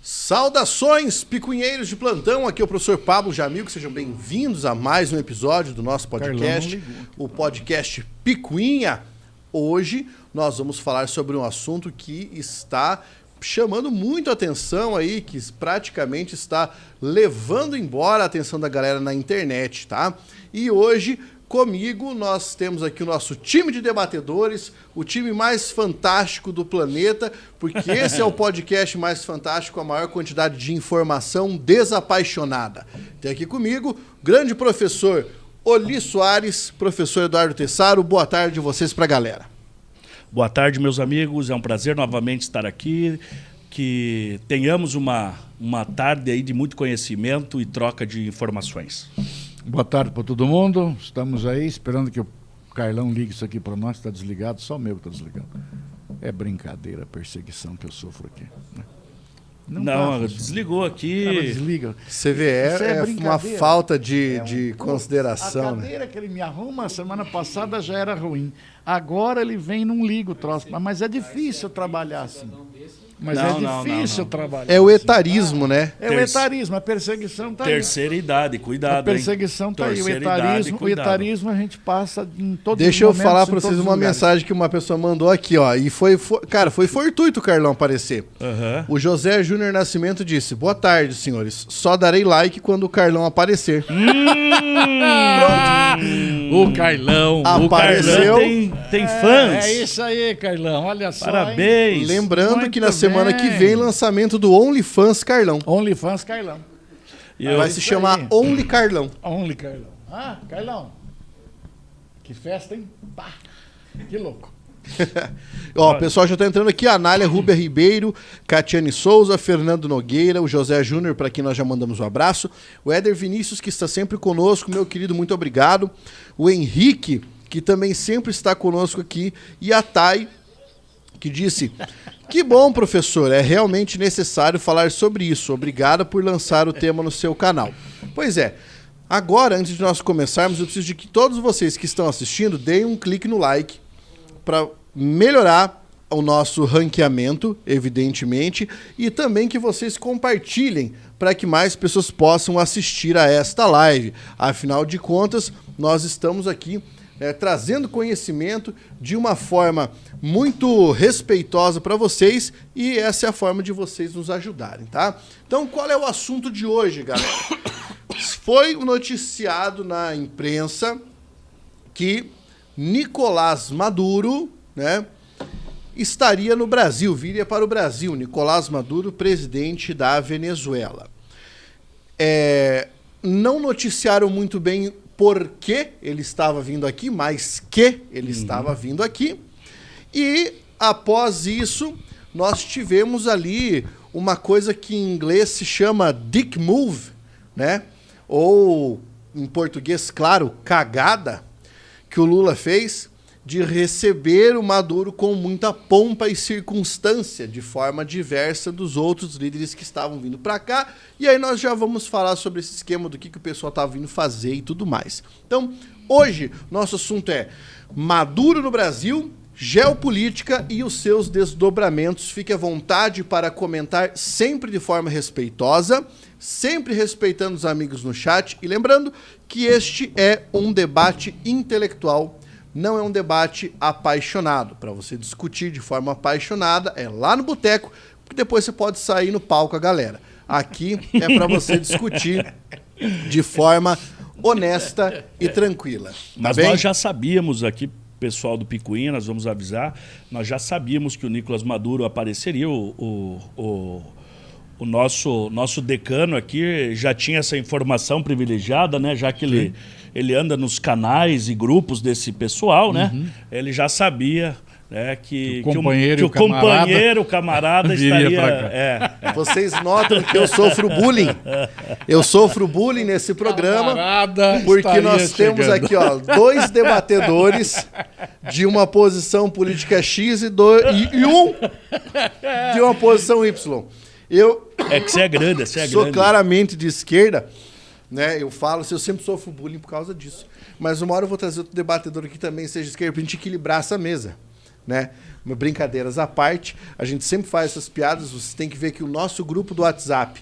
Saudações, picuinheiros de plantão, aqui é o professor Pablo Jamil, sejam bem-vindos a mais um episódio do nosso podcast, o podcast Picuinha. Hoje nós vamos falar sobre um assunto que está chamando muito atenção aí, que praticamente está levando embora a atenção da galera na internet, tá? E hoje, comigo, nós temos aqui o nosso time de debatedores, o time mais fantástico do planeta, porque esse é o podcast mais fantástico, a maior quantidade de informação desapaixonada. Tem aqui comigo o grande professor Oli Soares, professor Eduardo Tessaro. Boa tarde de vocês para a galera. Boa tarde, meus amigos. É um prazer novamente estar aqui. Que tenhamos uma tarde aí de muito conhecimento e troca de informações. Boa tarde para todo mundo. Estamos aí esperando que o Carlão ligue isso aqui para nós. Está desligado, só o meu que está desligado. É brincadeira a perseguição que eu sofro aqui. Né? Não, desligou aqui. Desliga. CVE é uma falta de consideração. A cadeira que ele me arruma, semana passada já era ruim. Agora ele vem e não liga o troço. Mas é difícil trabalhar assim. Mas é difícil trabalhar. É o etarismo, né? É o etarismo, a perseguição está aí. Terceira idade, cuidado. A perseguição está aí. O etarismo a gente passa em todos os momentos. Deixa eu falar para vocês uma mensagem que uma pessoa mandou aqui, ó. E foi fortuito o Carlão aparecer. Uhum. O José Júnior Nascimento disse: boa tarde, senhores. Só darei like quando o Carlão aparecer. O Carlão apareceu. Tem fãs. É isso aí, Carlão. Olha só. Parabéns. Hein? Lembrando Muito que na semana que vem, lançamento do OnlyFans Carlão. OnlyFans Carlão. Vai se chamar Only Carlão. Only Carlão. Ah, Carlão. Que festa, hein? Pá. Que louco. Ó, o pessoal já tá entrando aqui, a Anália Rúbia Ribeiro, Catiane Souza, Fernando Nogueira, o José Júnior, para quem nós já mandamos um abraço, o Éder Vinícius, que está sempre conosco, meu querido, muito obrigado, o Henrique, que também sempre está conosco aqui, e a Thay, que disse: que bom, professor, é realmente necessário falar sobre isso, obrigada por lançar o tema no seu canal. Pois é, agora, antes de nós começarmos, eu preciso de que todos vocês que estão assistindo deem um clique no like, para melhorar o nosso ranqueamento, evidentemente, e também que vocês compartilhem para que mais pessoas possam assistir a esta live. Afinal de contas, nós estamos aqui trazendo conhecimento de uma forma muito respeitosa para vocês, e essa é a forma de vocês nos ajudarem, tá? Então, qual é o assunto de hoje, galera? Foi noticiado na imprensa que Nicolás Maduro, né, estaria no Brasil, viria para o Brasil. Nicolás Maduro, presidente da Venezuela. Não noticiaram muito bem por que ele estava vindo aqui, mas que ele estava vindo aqui. E, após isso, nós tivemos ali uma coisa que em inglês se chama dick move, né? Ou, em português, claro, cagada, que o Lula fez de receber o Maduro com muita pompa e circunstância, de forma diversa dos outros líderes que estavam vindo para cá. E aí nós já vamos falar sobre esse esquema do que o pessoal estava vindo fazer e tudo mais. Então, hoje, nosso assunto é Maduro no Brasil, geopolítica e os seus desdobramentos. Fique à vontade para comentar sempre de forma respeitosa, sempre respeitando os amigos no chat, e lembrando que este é um debate intelectual, não é um debate apaixonado. Para você discutir de forma apaixonada, é lá no boteco, porque depois você pode sair no palco com a galera. Aqui é para você discutir de forma honesta e tranquila. Tá Mas bem? Nós já sabíamos aqui, pessoal do Picuinha, nós vamos avisar, nós já sabíamos que o Nicolás Maduro apareceria, o nosso decano aqui já tinha essa informação privilegiada, né? Já que ele anda nos canais e grupos desse pessoal, né? Ele já sabia, né, que o camarada estaria... Vocês notam que eu sofro bullying. Eu sofro bullying nesse programa, porque nós temos aqui, ó, dois debatedores de uma posição política X e um de uma posição Y. É que você é grande, sou claramente de esquerda, né? Eu falo, eu sempre sofro bullying por causa disso. Mas uma hora eu vou trazer outro debatedor aqui também, seja esquerda, pra gente equilibrar essa mesa. né? Brincadeiras à parte, a gente sempre faz essas piadas. Você tem que ver que o nosso grupo do WhatsApp,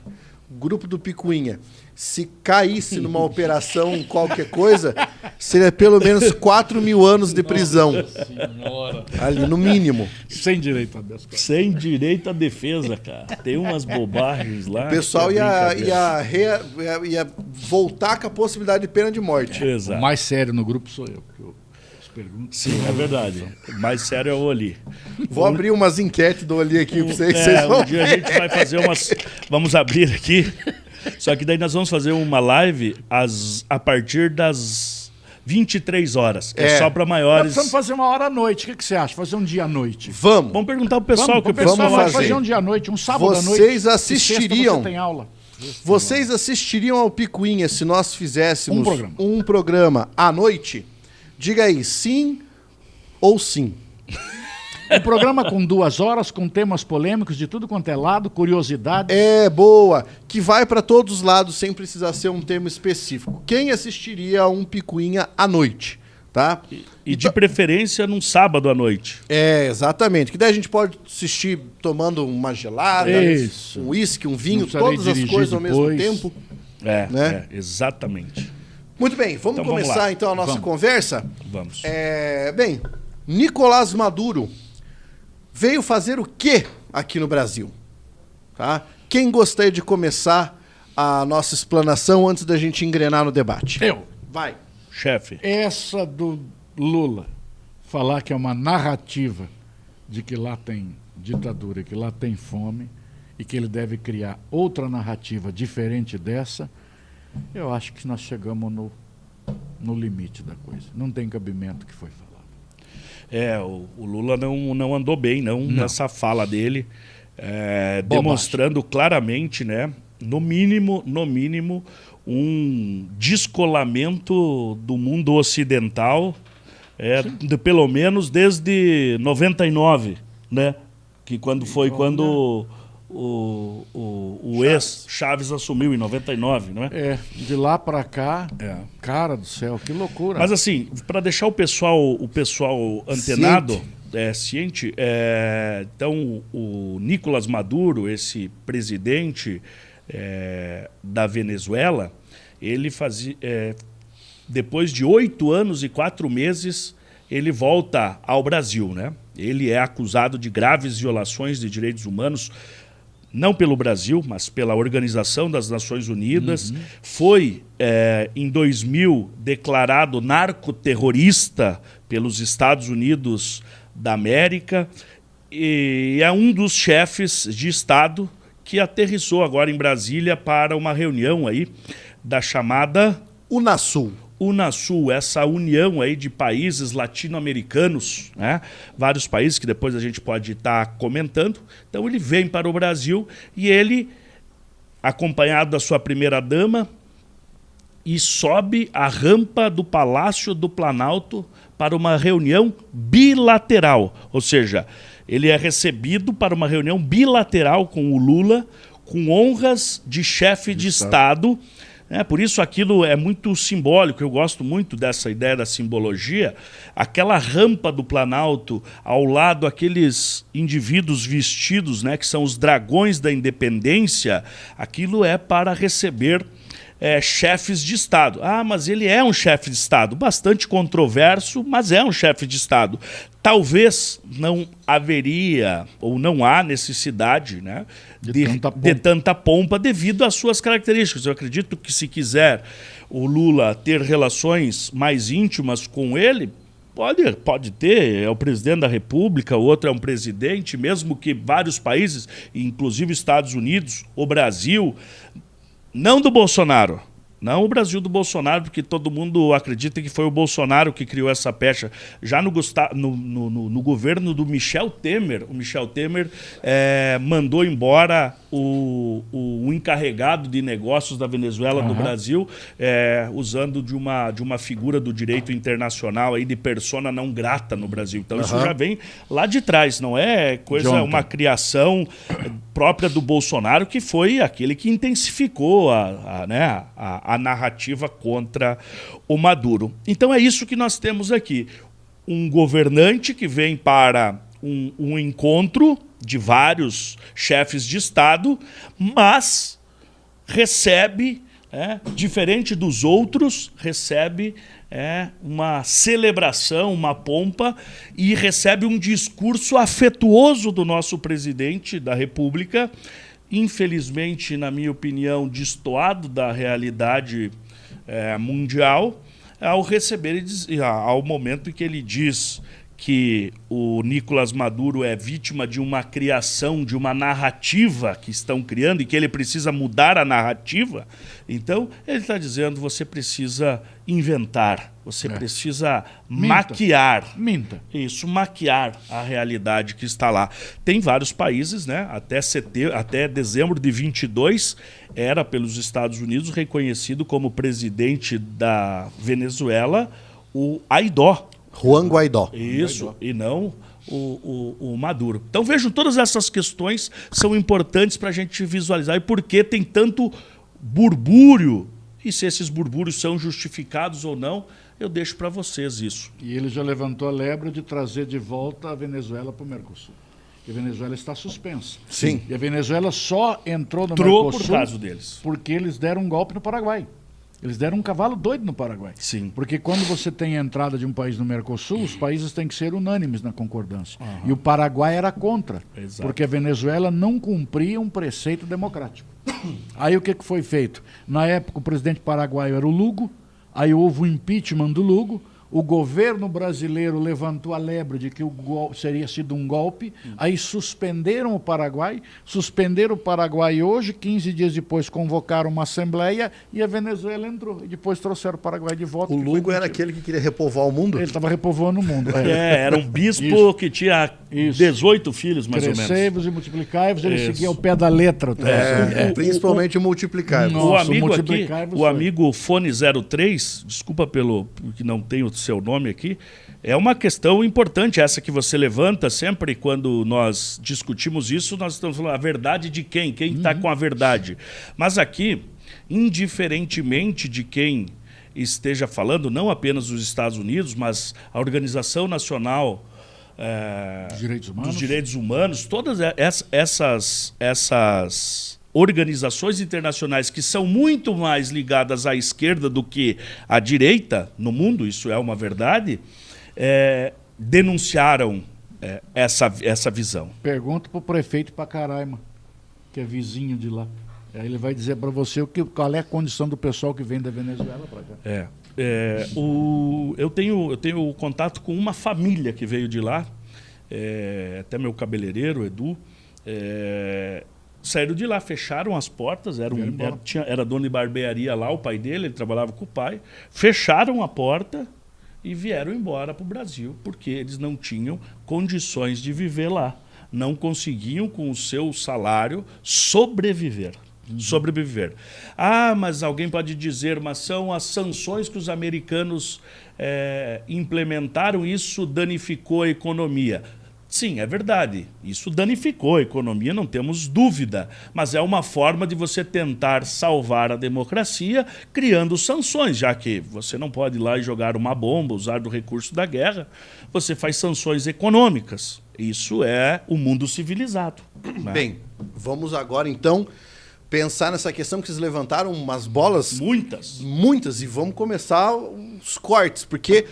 o grupo do Picuinha, se caísse numa operação qualquer coisa, seria pelo menos 4 mil anos de prisão. Senhora. Ali, no mínimo. Sem direito a Deus. Sem direito à defesa, cara. Tem umas bobagens lá. O pessoal que é ia voltar com a possibilidade de pena de morte. Exato. O mais sério no grupo sou eu. Porque as perguntas... Sim, é verdade. O mais sério é o Oli. Vou abrir umas enquetes do Oli aqui pra vocês. Vocês vão Um dia a gente vai fazer umas... Vamos abrir aqui. Só que daí nós vamos fazer uma live a partir das 23 horas. É só para Nós maiores. precisamos fazer uma hora à noite. O que você acha? Fazer um dia à noite? Vamos. Vamos perguntar pro pessoal que o Vamos pessoal fazer. fazer um dia à noite, um sábado à noite. Vocês E assistiriam. sexta você tem aula. Vocês assistiriam ao Picuinha se nós fizéssemos Um programa. um programa à noite? Diga aí, sim ou sim? Um programa com 2 horas, com temas polêmicos de tudo quanto é lado, curiosidades. É, boa. Que vai para todos os lados sem precisar ser um tema específico. Quem assistiria a um Picuinha à noite, tá? E de preferência num sábado à noite. É, exatamente. Que daí a gente pode assistir tomando uma gelada, Isso. um uísque, um Não vinho, precisa nem todas as dirigir coisas ao mesmo depois. tempo. É, exatamente. Muito bem, vamos Então, vamos começar lá. então a nossa Vamos. conversa. Vamos. Bem, Nicolás Maduro veio fazer o quê aqui no Brasil? Tá? Quem gostaria de começar a nossa explanação antes da gente engrenar no debate? Eu. Vai. Chefe. Essa do Lula falar que é uma narrativa de que lá tem ditadura, que lá tem fome e que ele deve criar outra narrativa diferente dessa, eu acho que nós chegamos no limite da coisa. Não tem cabimento o que foi falado. O Lula não andou bem, não. Nessa fala dele, demonstrando claramente, né, no mínimo, um descolamento do mundo ocidental, pelo menos desde 99, né, que quando o ex-Chaves assumiu em 99, não é? De lá para cá, cara do céu, que loucura. Mas assim, para deixar o pessoal antenado, ciente, então o Nicolás Maduro, esse presidente da Venezuela, ele fazia, depois de 8 anos e 4 meses, ele volta ao Brasil, né? Ele é acusado de graves violações de direitos humanos, não pelo Brasil, mas pela Organização das Nações Unidas. Foi, em 2000, declarado narcoterrorista pelos Estados Unidos da América e é um dos chefes de Estado que aterrissou agora em Brasília para uma reunião aí da chamada Unasul, essa união aí de países latino-americanos, né? Vários países que depois a gente pode estar comentando. Então ele vem para o Brasil e ele, acompanhado da sua primeira-dama, e sobe a rampa do Palácio do Planalto para uma reunião bilateral. Ou seja, ele é recebido para uma reunião bilateral com o Lula, com honras de chefe de Estado. Por isso aquilo é muito simbólico, eu gosto muito dessa ideia da simbologia. Aquela rampa do Planalto, ao lado aqueles indivíduos vestidos, né, que são os dragões da independência, aquilo é para receber chefes de Estado. Mas ele é um chefe de Estado, bastante controverso, mas é um chefe de Estado. Talvez não haveria ou não há necessidade, né, de tanta pompa devido às suas características. Eu acredito que se quiser o Lula ter relações mais íntimas com ele, pode ter, é o presidente da República, o outro é um presidente, mesmo que vários países, inclusive Estados Unidos, o Brasil, não do Bolsonaro. Não o Brasil do Bolsonaro, porque todo mundo acredita que foi o Bolsonaro que criou essa pecha. Já no governo do Michel Temer, o Michel Temer mandou embora o encarregado de negócios da Venezuela do Brasil, usando de uma figura do direito internacional aí de persona não grata no Brasil. Então isso já vem lá de trás, não é uma criação própria do Bolsonaro, que foi aquele que intensificou a narrativa contra o Maduro. Então é isso que nós temos aqui. um governante que vem para um encontro de vários chefes de Estado, mas recebe, diferente dos outros, recebe uma celebração, uma pompa, e recebe um discurso afetuoso do nosso presidente da República, infelizmente, na minha opinião, destoado da realidade mundial, ao receber, ao momento em que ele diz que o Nicolás Maduro é vítima de uma criação, de uma narrativa que estão criando e que ele precisa mudar a narrativa. Então, ele está dizendo, você precisa inventar, você precisa maquiar. Minta. Isso, maquiar a realidade que está lá. Tem vários países, né? Até dezembro de 22, era pelos Estados Unidos reconhecido como presidente da Venezuela o Aidó. Juan Guaidó. Isso, e não o Maduro. Então vejam, todas essas questões são importantes para a gente visualizar e por que tem tanto burbúrio, e se esses burbúrios são justificados ou não, eu deixo para vocês isso. E ele já levantou a lebre de trazer de volta a Venezuela para o Mercosul. E a Venezuela está suspensa. Sim. E a Venezuela só entrou no Mercosul por causa deles. porque eles deram um golpe no Paraguai. Eles deram um cavalo doido no Paraguai. Sim. Porque quando você tem a entrada de um país no Mercosul, os países têm que ser unânimes na concordância. E o Paraguai era contra, Exato. porque a Venezuela não cumpria um preceito democrático. Aí o que foi feito? Na época o presidente paraguaio era o Lugo, aí houve o impeachment do Lugo, o governo brasileiro levantou a lebre de que seria sido um golpe, aí suspenderam o Paraguai e hoje, 15 dias depois, convocaram uma assembleia e a Venezuela entrou. E depois trouxeram o Paraguai de volta. O Lugo era aquele que queria repovoar o mundo? Ele estava repovoando o mundo. Era um bispo que tinha 18 filhos, mais ou menos. Crescei-vos e multiplicai-vos, ele seguia ao pé da letra. Principalmente multiplicar. Nossa, o amigo Fone 03, desculpa pelo que não tem o seu nome aqui, é uma questão importante essa que você levanta sempre quando nós discutimos isso, nós estamos falando a verdade de quem? Quem está com a verdade? Mas aqui, indiferentemente de quem esteja falando, não apenas os Estados Unidos, mas a Organização Nacional dos Direitos Humanos, todas essas organizações internacionais que são muito mais ligadas à esquerda do que à direita no mundo, isso é uma verdade, denunciaram essa visão. Pergunta para o prefeito Pacaraima, que é vizinho de lá. Aí ele vai dizer para você qual é a condição do pessoal que vem da Venezuela para cá. Eu tenho contato com uma família que veio de lá, até meu cabeleireiro, Edu, saíram de lá, fecharam as portas, era dono de barbearia lá, o pai dele, ele trabalhava com o pai, fecharam a porta e vieram embora para o Brasil, porque eles não tinham condições de viver lá, não conseguiam com o seu salário sobreviver. Ah, mas alguém pode dizer, mas são as sanções que os americanos implementaram, isso danificou a economia. Sim, é verdade. Isso danificou a economia, não temos dúvida. Mas é uma forma de você tentar salvar a democracia criando sanções, já que você não pode ir lá e jogar uma bomba, usar do recurso da guerra. Você faz sanções econômicas. Isso é o mundo civilizado. Né? Bem, vamos agora então pensar nessa questão que vocês levantaram umas bolas. Muitas. E vamos começar os cortes, porque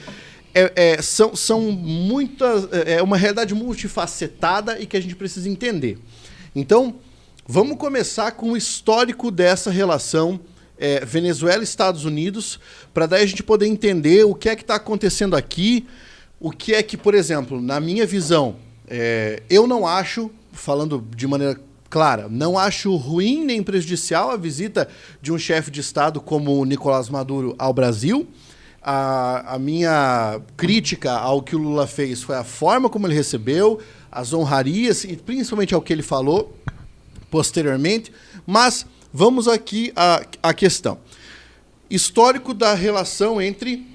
são muitas. É uma realidade multifacetada e que a gente precisa entender. Então, vamos começar com o histórico dessa relação Venezuela e Estados Unidos, para daí a gente poder entender o que é que está acontecendo aqui, o que é que, por exemplo, na minha visão, eu não acho, falando de maneira clara, não acho ruim nem prejudicial a visita de um chefe de Estado como o Nicolás Maduro ao Brasil. A minha crítica ao que o Lula fez foi a forma como ele recebeu, as honrarias e principalmente ao que ele falou posteriormente. Mas vamos aqui à questão. Histórico da relação entre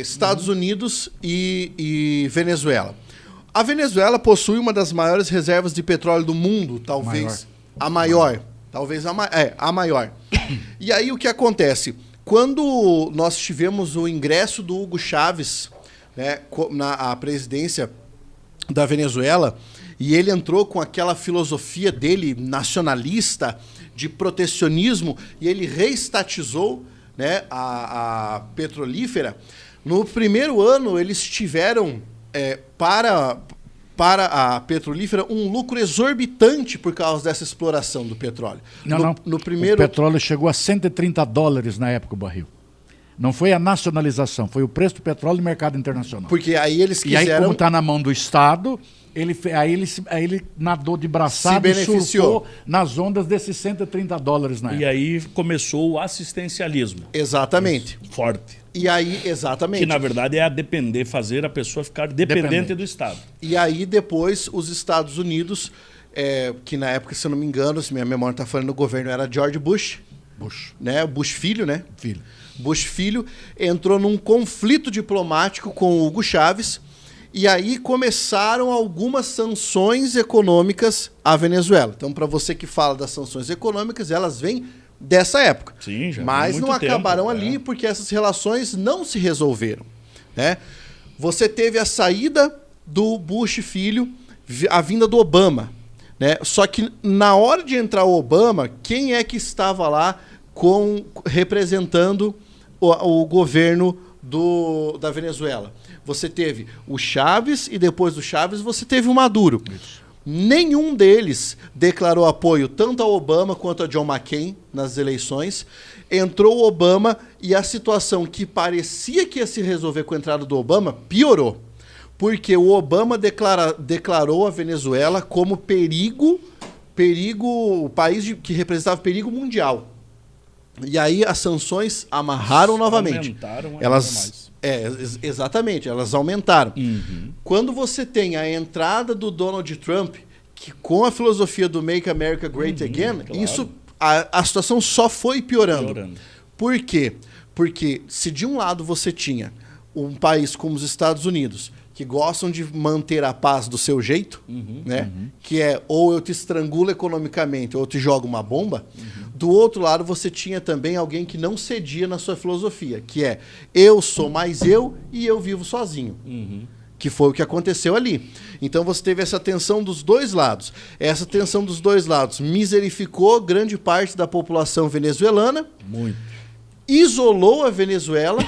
Estados Unidos e Venezuela. A Venezuela possui uma das maiores reservas de petróleo do mundo, talvez a maior. A maior. E aí o que acontece? Quando nós tivemos o ingresso do Hugo Chávez né, a presidência da Venezuela, e ele entrou com aquela filosofia dele nacionalista, de protecionismo, e ele reestatizou, né, a petrolífera. No primeiro ano, eles tiveram, para a petrolífera, um lucro exorbitante por causa dessa exploração do petróleo. No primeiro... O petróleo chegou a $130 na época, o barril. Não foi a nacionalização, foi o preço do petróleo no mercado internacional. Porque aí eles quiseram... E aí, como está na mão do Estado, ele nadou de braçada e surfou nas ondas desses $130 na época. E aí começou o assistencialismo. Exatamente. Forte. E aí, exatamente. Que, na verdade, é fazer a pessoa ficar dependente do Estado. E aí, depois, os Estados Unidos, que na época, se eu não me engano, se minha memória está falando, o governo era George Bush. Né? Bush filho, né? Bush filho entrou num conflito diplomático com o Hugo Chávez, e aí começaram algumas sanções econômicas à Venezuela. Então, para você que fala das sanções econômicas, elas vêm dessa época. Sim, já mas não acabaram ali porque essas relações não se resolveram, né? Você teve a saída do Bush filho, a vinda do Obama, né? Só que na hora de entrar o Obama, quem é que estava lá representando o governo da Venezuela? Você teve o Chávez e depois do Chávez você teve o Maduro. Isso. Nenhum deles declarou apoio tanto ao Obama quanto a John McCain nas eleições. Entrou o Obama e a situação que parecia que ia se resolver com a entrada do Obama piorou. Porque o Obama declarou a Venezuela como o país que representava perigo mundial. E aí as sanções amarraram novamente. Aumentaram mais. Exatamente, elas aumentaram. Uhum. Quando você tem a entrada do Donald Trump, que com a filosofia do Make America Great Again, claro. A situação só foi piorando. Por quê? Porque se de um lado você tinha um país como os Estados Unidos, que gostam de manter a paz do seu jeito, né? Que é ou eu te estrangulo economicamente ou eu te jogo uma bomba. Do outro lado, você tinha também alguém que não cedia na sua filosofia, que é eu sou mais eu e eu vivo sozinho. Que foi o que aconteceu ali. Então você teve essa tensão dos dois lados. Essa tensão dos dois lados miserificou grande parte da população venezuelana. Muito. Isolou a Venezuela,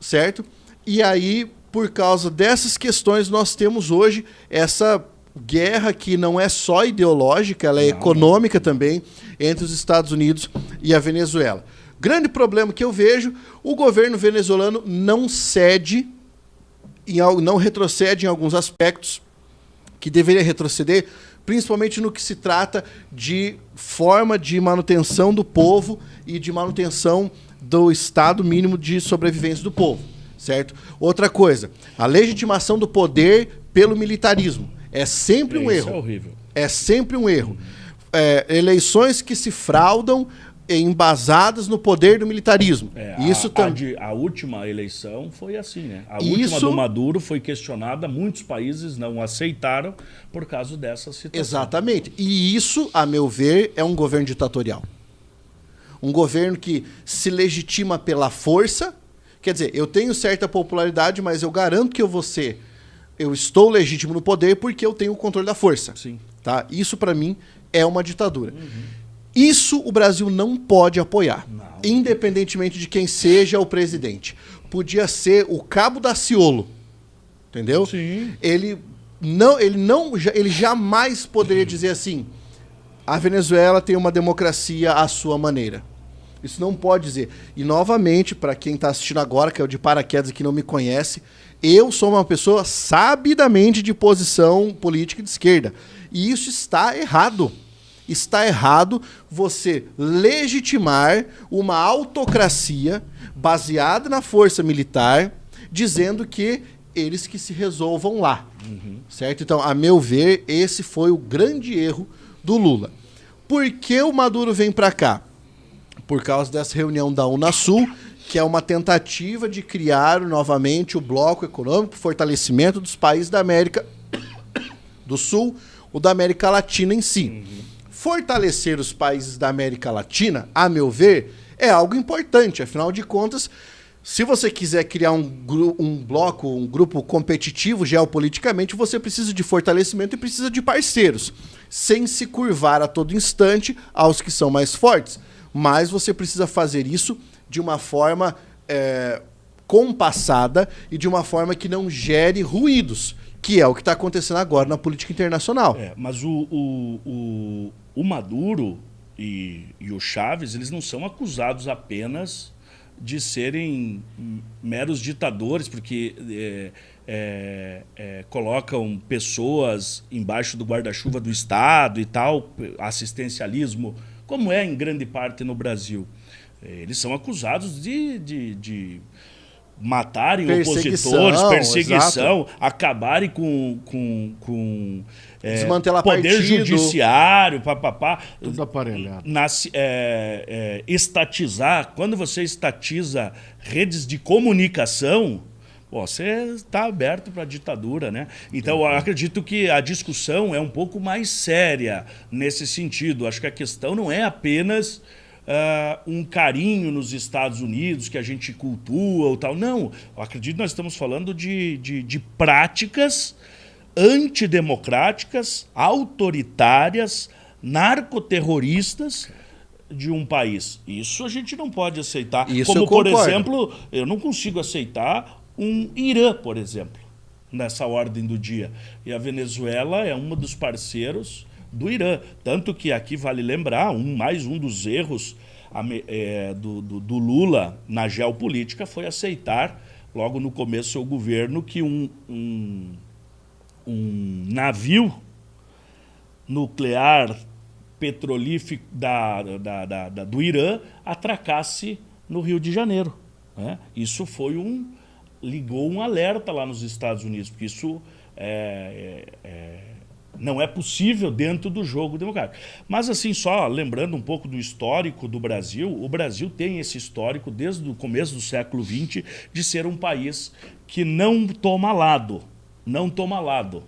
certo? E aí, por causa dessas questões, nós temos hoje essa guerra que não é só ideológica, ela é econômica também, entre os Estados Unidos e a Venezuela. Grande problema que eu vejo, o governo venezuelano não retrocede em alguns aspectos que deveria retroceder, principalmente no que se trata de forma de manutenção do povo e de manutenção do estado mínimo de sobrevivência do povo, certo? Outra coisa, a legitimação do poder pelo militarismo. É sempre um erro. Isso é horrível. É sempre um erro. Eleições que se fraudam embasadas no poder do militarismo. A última eleição foi assim, né? A última do Maduro foi questionada, muitos países não aceitaram por causa dessa situação. Exatamente. E isso, a meu ver, é um governo ditatorial. Um governo que se legitima pela força. Quer dizer, eu tenho certa popularidade, mas eu garanto que eu estou legítimo no poder porque eu tenho o controle da força. Sim. Tá? Isso, para mim, é uma ditadura. Isso o Brasil não pode apoiar, independentemente de quem seja o presidente. Podia ser o Cabo Daciolo, entendeu? Sim. Ele jamais poderia dizer assim: a Venezuela tem uma democracia à sua maneira. Isso não pode dizer. E, novamente, para quem está assistindo agora, que é o de paraquedas e que não me conhece, eu sou uma pessoa sabidamente de posição política de esquerda. E isso está errado. Está errado você legitimar uma autocracia baseada na força militar, dizendo que eles que se resolvam lá. Certo? Então, a meu ver, esse foi o grande erro do Lula. Por que o Maduro vem para cá? Por causa dessa reunião da Unasul, que é uma tentativa de criar novamente o bloco econômico, fortalecimento dos países da América do Sul, ou da América Latina em si. Fortalecer os países da América Latina, a meu ver, é algo importante. Afinal de contas, Se você quiser criar um bloco, um grupo competitivo geopoliticamente, você precisa de fortalecimento e precisa de parceiros, sem se curvar a todo instante aos que são mais fortes. Mas você precisa fazer isso de uma forma compassada e de uma forma que não gere ruídos, que é o que está acontecendo agora na política internacional. Mas o Maduro e o Chávez, eles não são acusados apenas de serem meros ditadores, porque colocam pessoas embaixo do guarda-chuva do Estado e tal, assistencialismo, como é em grande parte no Brasil. Eles são acusados de matarem opositores, perseguição, exato. Acabarem com desmantelar poder partido. Judiciário, papapá. Tudo aparelhado. Estatizar. Quando você estatiza redes de comunicação, você está aberto para a ditadura, né? Então, eu acredito que a discussão é um pouco mais séria nesse sentido. Acho que a questão não é apenas um carinho nos Estados Unidos que a gente cultua ou tal. Não, eu acredito que nós estamos falando de práticas antidemocráticas, autoritárias, narcoterroristas de um país. Isso a gente não pode aceitar. Isso como, por concordo. exemplo, eu não consigo aceitar um Irã, por exemplo, nessa ordem do dia. E a Venezuela é um dos parceiros do Irã. Tanto que aqui vale lembrar, mais um dos erros do Lula na geopolítica foi aceitar, logo no começo do seu governo, que um navio nuclear petrolífero do Irã atracasse no Rio de Janeiro, né? Isso foi ligou um alerta lá nos Estados Unidos, porque isso não é possível dentro do jogo democrático. Mas assim, só lembrando um pouco do histórico do Brasil, o Brasil tem esse histórico desde o começo do século XX de ser um país que não toma lado. Não toma lado.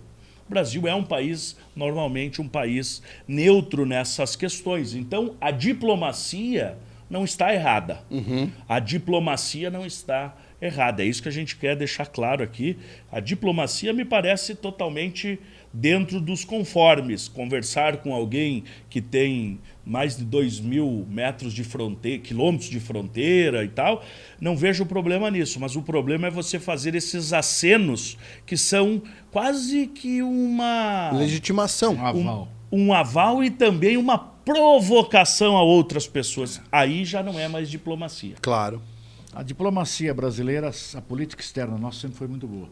O Brasil é um país, normalmente, um país neutro nessas questões. Então, a diplomacia não está errada. Uhum. A diplomacia não está errada. É isso que a gente quer deixar claro aqui. A diplomacia me parece totalmente dentro dos conformes. Conversar com alguém que tem mais de 2.000 metros de fronteira, quilômetros de fronteira e tal, não vejo problema nisso. Mas o problema é você fazer esses acenos que são quase que uma legitimação. Um aval. Um aval e também uma provocação a outras pessoas. Aí já não é mais diplomacia. Claro. A diplomacia brasileira, a política externa nossa sempre foi muito boa.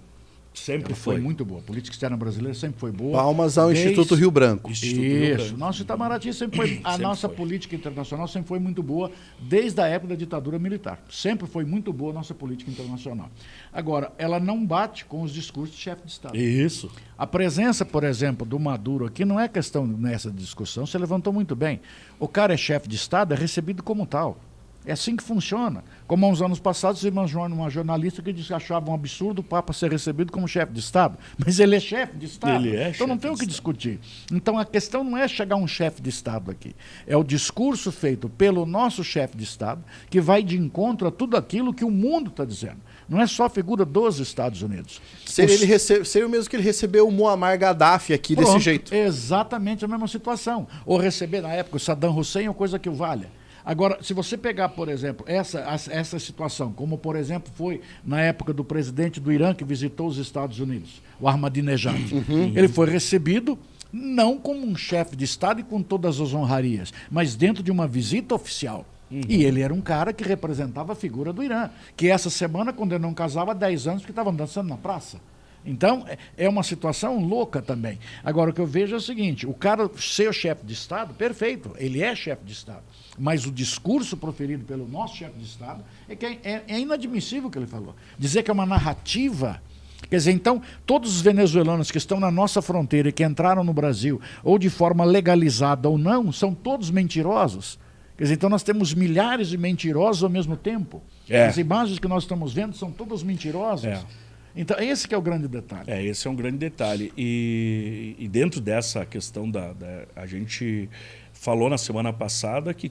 Sempre foi muito boa. A política externa brasileira sempre foi boa. Palmas ao Instituto Rio Branco. Isso. Nosso Itamaraty sempre foi... A nossa política internacional sempre foi muito boa, desde a época da ditadura militar. Sempre foi muito boa a nossa política internacional. Agora, ela não bate com os discursos de chefe de Estado. Isso. A presença, por exemplo, do Maduro aqui não é questão nessa discussão, você levantou muito bem. O cara é chefe de Estado, é recebido como tal. É assim que funciona. Como há uns anos passados, uma jornalista que disse que achava um absurdo o Papa ser recebido como chefe de Estado. Mas ele é chefe de Estado. Então não tem o que discutir. Então a questão não é chegar um chefe de Estado aqui. É o discurso feito pelo nosso chefe de Estado que vai de encontro a tudo aquilo que o mundo está dizendo. Não é só a figura dos Estados Unidos. Seria o mesmo que ele recebeu o Muammar Gaddafi aqui desse jeito. Exatamente a mesma situação. Ou receber na época o Saddam Hussein ou coisa que o valha. Agora, se você pegar, por exemplo, essa situação, como, por exemplo, foi na época do presidente do Irã que visitou os Estados Unidos, o Ahmadinejad. Ele foi recebido não como um chefe de Estado e com todas as honrarias, mas dentro de uma visita oficial. E ele era um cara que representava a figura do Irã, que essa semana condenou um casal há 10 anos porque estavam dançando na praça. Então, é uma situação louca também. Agora, o que eu vejo é o seguinte, o cara ser o chefe de Estado, perfeito, ele é chefe de Estado. Mas o discurso proferido pelo nosso chefe de Estado é que é inadmissível o que ele falou. Dizer que é uma narrativa... Quer dizer, então, todos os venezuelanos que estão na nossa fronteira e que entraram no Brasil, ou de forma legalizada ou não, são todos mentirosos. Quer dizer, então nós temos milhares de mentirosos ao mesmo tempo. As imagens que nós estamos vendo são todas mentirosas. Então, esse que é o grande detalhe. Esse é um grande detalhe. E dentro dessa questão a gente falou na semana passada que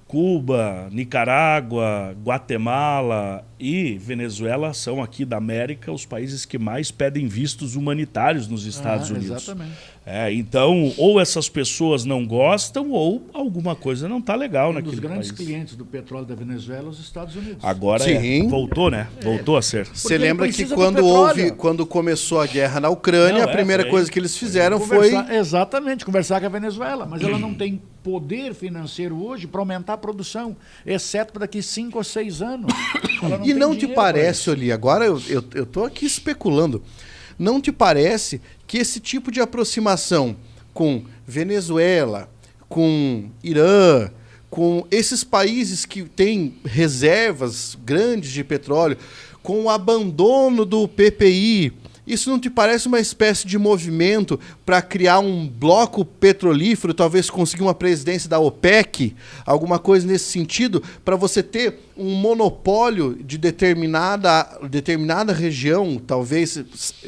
Cuba, Nicarágua, Guatemala e Venezuela são aqui da América os países que mais pedem vistos humanitários nos Estados Unidos. Exatamente. Então, ou essas pessoas não gostam ou alguma coisa não está legal naquele Um dos grandes país. clientes do petróleo da Venezuela é os Estados Unidos. Agora voltou, né? Voltou a ser. Você lembra que quando começou a guerra na Ucrânia, a primeira coisa que eles fizeram foi... Exatamente, conversar com a Venezuela. Mas ela não tem poder financeiro hoje para aumentar a produção, exceto para daqui 5 ou 6 anos. E não te parece, Oli, agora eu estou aqui especulando, não te parece que esse tipo de aproximação com Venezuela, com Irã, com esses países que têm reservas grandes de petróleo, com o abandono do PPI, isso não te parece uma espécie de movimento para criar um bloco petrolífero, talvez conseguir uma presidência da OPEC, alguma coisa nesse sentido, para você ter um monopólio de determinada região, talvez,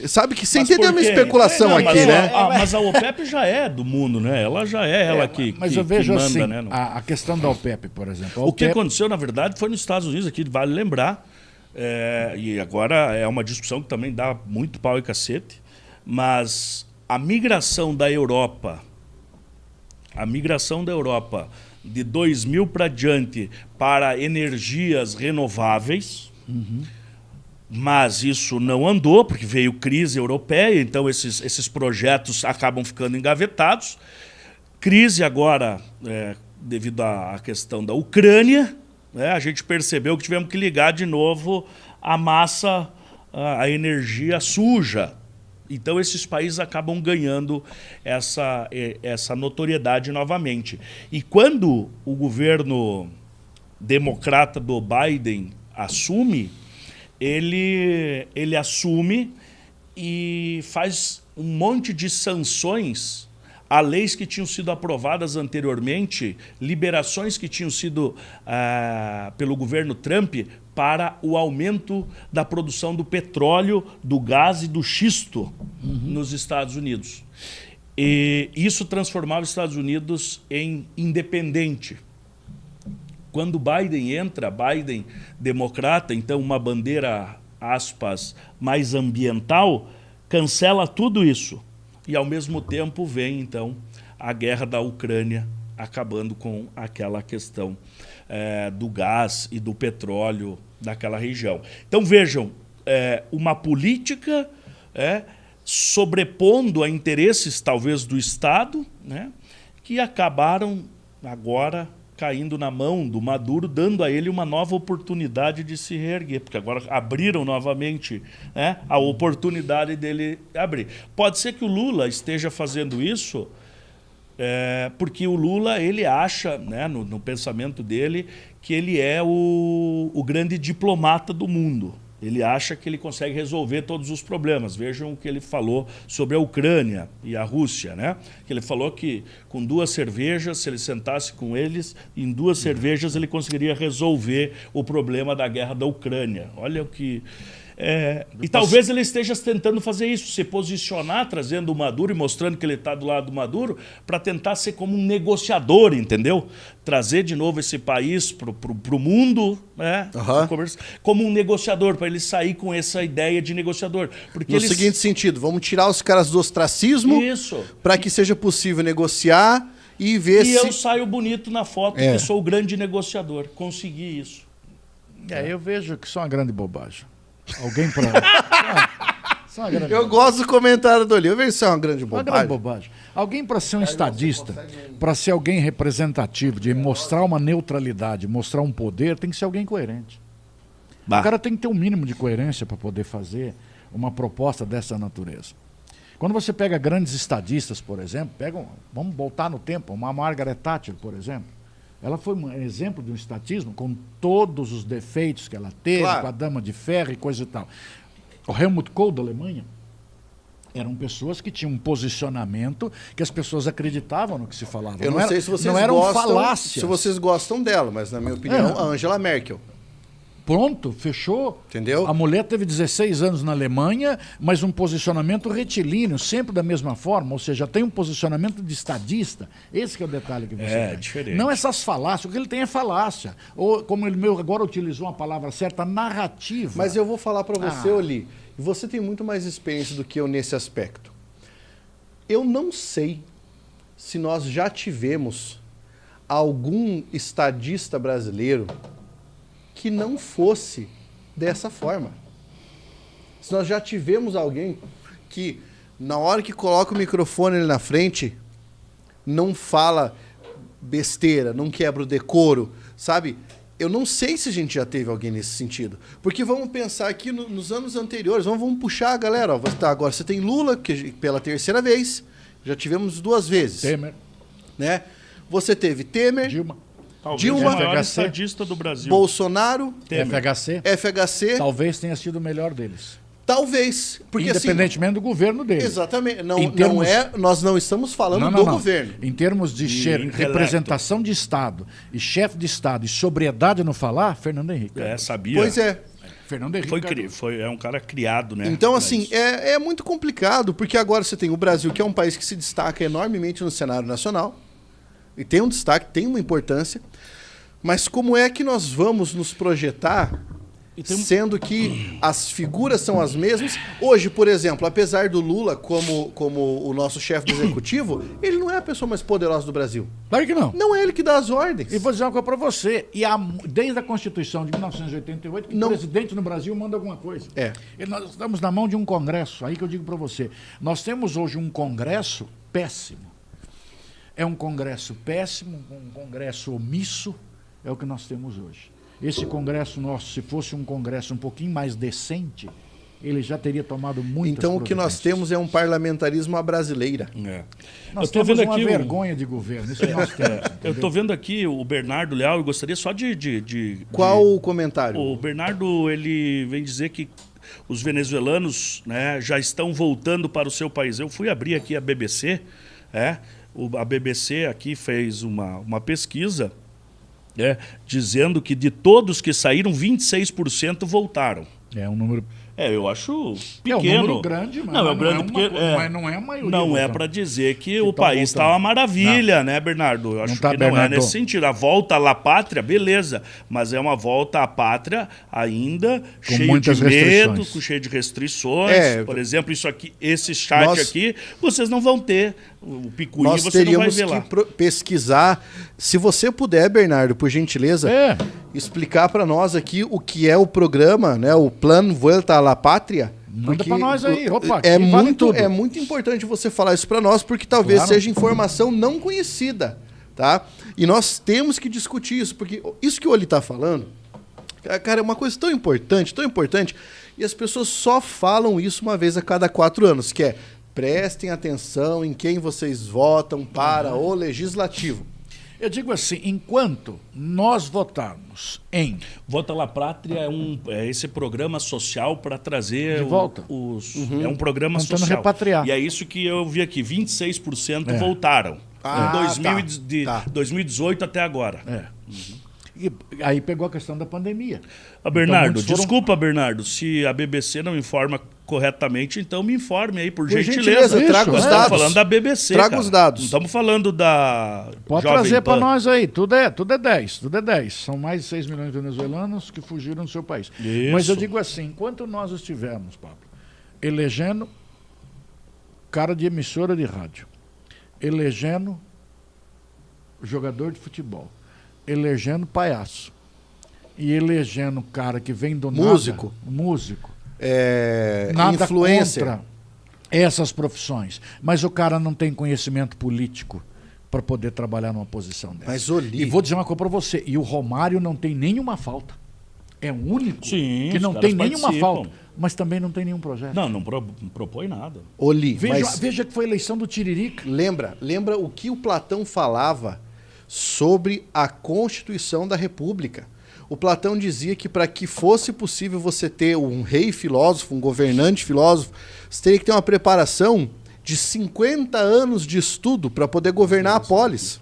sabe que sem entender uma especulação aqui, né? Mas a OPEP já é do mundo, né? Ela já é ela que Mas eu vejo manda, assim, né? a questão da OPEP, por exemplo. O que aconteceu, na verdade, foi nos Estados Unidos, aqui vale lembrar, e agora é uma discussão que também dá muito pau e cacete, mas a migração da Europa de 2000 para diante para energias renováveis, mas isso não andou, porque veio crise europeia, então esses projetos acabam ficando engavetados. Crise agora, devido à questão da Ucrânia, a gente percebeu que tivemos que ligar de novo a massa, a energia suja. Então, esses países acabam ganhando essa notoriedade novamente. E quando o governo democrata do Biden assume, ele assume e faz um monte de sanções a leis que tinham sido aprovadas anteriormente, liberações que tinham sido pelo governo Trump para o aumento da produção do petróleo, do gás e do xisto nos Estados Unidos. E isso transformava os Estados Unidos em independente. Quando Biden entra, Biden democrata, então uma bandeira, aspas, mais ambiental, cancela tudo isso. E, ao mesmo tempo, vem, então, a guerra da Ucrânia, acabando com aquela questão do gás e do petróleo daquela região. Então, vejam, uma política sobrepondo a interesses, talvez, do Estado, né, que acabaram agora caindo na mão do Maduro, dando a ele uma nova oportunidade de se reerguer, porque agora abriram novamente a oportunidade dele abrir. Pode ser que o Lula esteja fazendo isso porque o Lula ele acha, né, no pensamento dele, que ele é o grande diplomata do mundo. Ele acha que ele consegue resolver todos os problemas. Vejam o que ele falou sobre a Ucrânia e a Rússia, né? Que ele falou que com 2 cervejas, se ele sentasse com eles, em 2 cervejas ele conseguiria resolver o problema da guerra da Ucrânia. Olha o que... E talvez ele esteja tentando fazer isso, se posicionar, trazendo o Maduro e mostrando que ele está do lado do Maduro, para tentar ser como um negociador, entendeu? Trazer de novo esse país para o mundo, né? Como um negociador, para ele sair com essa ideia de negociador. Porque no seguinte sentido, vamos tirar os caras do ostracismo para que seja possível negociar e ver se... E eu saio bonito na foto, que sou o grande negociador. Consegui isso. Eu vejo que isso é uma grande bobagem. Alguém para... Eu gosto do comentário do Oli. Eu vejo que isso é uma grande bobagem. Uma grande bobagem. Alguém para ser um estadista, para ser alguém representativo, de mostrar uma neutralidade, mostrar um poder, tem que ser alguém coerente. O cara tem que ter um mínimo de coerência para poder fazer uma proposta dessa natureza. Quando você pega grandes estadistas, por exemplo, vamos voltar no tempo, uma Margaret Thatcher, por exemplo. Ela foi um exemplo de um estatismo com todos os defeitos que ela teve, com a Dama de Ferro e coisa e tal. O Helmut Kohl, da Alemanha, eram pessoas que tinham um posicionamento que as pessoas acreditavam no que se falava. Eu não sei se vocês não era gostam, falácias. se vocês gostam dela, mas, na minha opinião, a Angela Merkel. Pronto, fechou. Entendeu? A mulher teve 16 anos na Alemanha, mas um posicionamento retilíneo, sempre da mesma forma, ou seja, tem um posicionamento de estadista. Esse que é o detalhe que você tem. Diferente. Não essas falácias, o que ele tem é falácia. Ou, como ele agora utilizou uma palavra certa, narrativa. Mas eu vou falar para você, Oli, e você tem muito mais experiência do que eu nesse aspecto. Eu não sei se nós já tivemos algum estadista brasileiro que não fosse dessa forma. Se nós já tivemos alguém que, na hora que coloca o microfone ali na frente, não fala besteira, não quebra o decoro, sabe? Eu não sei se a gente já teve alguém nesse sentido. Porque vamos pensar aqui nos anos anteriores, vamos puxar, galera. Ó, agora você tem Lula, que pela terceira vez, já tivemos 2 vezes. Temer. Né? Você teve Temer, Dilma. Talvez Dilma, o maior FHC, estadista do Brasil. Bolsonaro, FHC. FHC, Talvez tenha sido o melhor deles. talvez. Porque, Independentemente do governo deles. exatamente. Não, Em termos- nós não estamos falando do governo. Em termos de intelecto. representação de Estado e chefe de Estado e sobriedade no falar, Fernando Henrique. Sabia. Pois é. Fernando Henrique. É um cara criado, né? Então, pra assim, isso. é muito complicado, porque agora você tem o Brasil, que é um país que se destaca enormemente no cenário nacional, e tem um destaque, tem uma importância, mas como é que nós vamos nos projetar, sendo que as figuras são as mesmas? Hoje, por exemplo, apesar do Lula como o nosso chefe do executivo, ele não é a pessoa mais poderosa do Brasil. Claro que não. Não é ele que dá as ordens. E vou dizer uma coisa para você. Desde a Constituição de 1988, que Não. o presidente no Brasil manda alguma coisa. É. E nós estamos na mão de um Congresso. Aí que eu digo para você. Nós temos hoje um Congresso péssimo. É um Congresso péssimo, um Congresso omisso. É o que nós temos hoje. Esse Congresso nosso, se fosse um Congresso um pouquinho mais decente, ele já teria tomado muitas Então o que nós providências. temos é um parlamentarismo à brasileira. Nós Eu tô temos vendo uma aqui vergonha de governo. Isso que nós temos. Eu entendeu? tô vendo aqui o Bernardo Leal, eu gostaria só Qual o comentário? O Bernardo, ele vem dizer que os venezuelanos, né, já estão voltando para o seu país. Eu fui abrir aqui a BBC, a BBC aqui fez uma pesquisa, dizendo que de todos que saíram, 26% voltaram. É um número... Eu acho É um pequeno. número grande, mas não, não é grande é uma- porque mas não é a maioria Não é voltando. para dizer que Que o tão país está voltando. uma maravilha, né, Bernardo? Eu acho tá, que não é Bernardo. nesse sentido. A volta à pátria, beleza, mas é uma volta à pátria ainda Com cheio muitas de medo, restrições. cheio de restrições. É. Por exemplo, isso aqui, esse chat Nós- aqui, vocês não vão ter. O Picuí Nós você não vai teríamos ver que lá. pesquisar. Se você puder, Bernardo, por gentileza, explicar para nós aqui o que é o programa, né, o Plano Vuelta à la Pátria. Manda porque pra nós aí. Opa, é aqui vale muito, tudo. é muito importante você falar isso para nós, porque talvez Claro. seja informação não conhecida, tá? E nós temos que discutir isso, porque isso que o Oli está falando, cara, é uma coisa tão importante, e as pessoas só falam isso uma vez a cada 4 anos, que é prestem atenção em quem vocês votam para o legislativo. Eu digo assim, enquanto nós votarmos em... Volta La Pátria é esse programa social para trazer De volta. É um programa Tentando social. repatriar. E é isso que eu vi aqui, 26% voltaram. Ah, de tá. 2018 até agora. E aí pegou a questão da pandemia. Bernardo, muitos foram- desculpa, Bernardo, se a BBC não informa corretamente, então me informe aí, por gentileza, gentileza. traga os Nós dados. estamos falando da BBC, Traga cara. os dados. Não estamos falando da Pode Jovem trazer para Pan. nós aí, tudo é 10, tudo é 10. São mais de 6 milhões de venezuelanos que fugiram do seu país. Isso. Mas eu digo assim, enquanto nós estivermos, Pablo, elegendo cara de emissora de rádio, elegendo jogador de futebol, elegendo palhaço e elegendo cara que vem do Músico. nada, músico, Nada influencer. contra essas profissões, mas o cara não tem conhecimento político para poder trabalhar numa posição dessa. Mas, Oli, E vou dizer uma coisa para você, e o Romário não tem nenhuma falta. É o único Sim, que os não caras tem nenhuma participam. falta, mas também não tem nenhum projeto. Não propõe nada. Oli, Veja, veja que foi a eleição do Tiririca. lembra o que o Platão falava sobre a Constituição da República. O Platão dizia que para que fosse possível você ter um rei filósofo, um governante filósofo, você teria que ter uma preparação de 50 anos de estudo para poder governar a polis.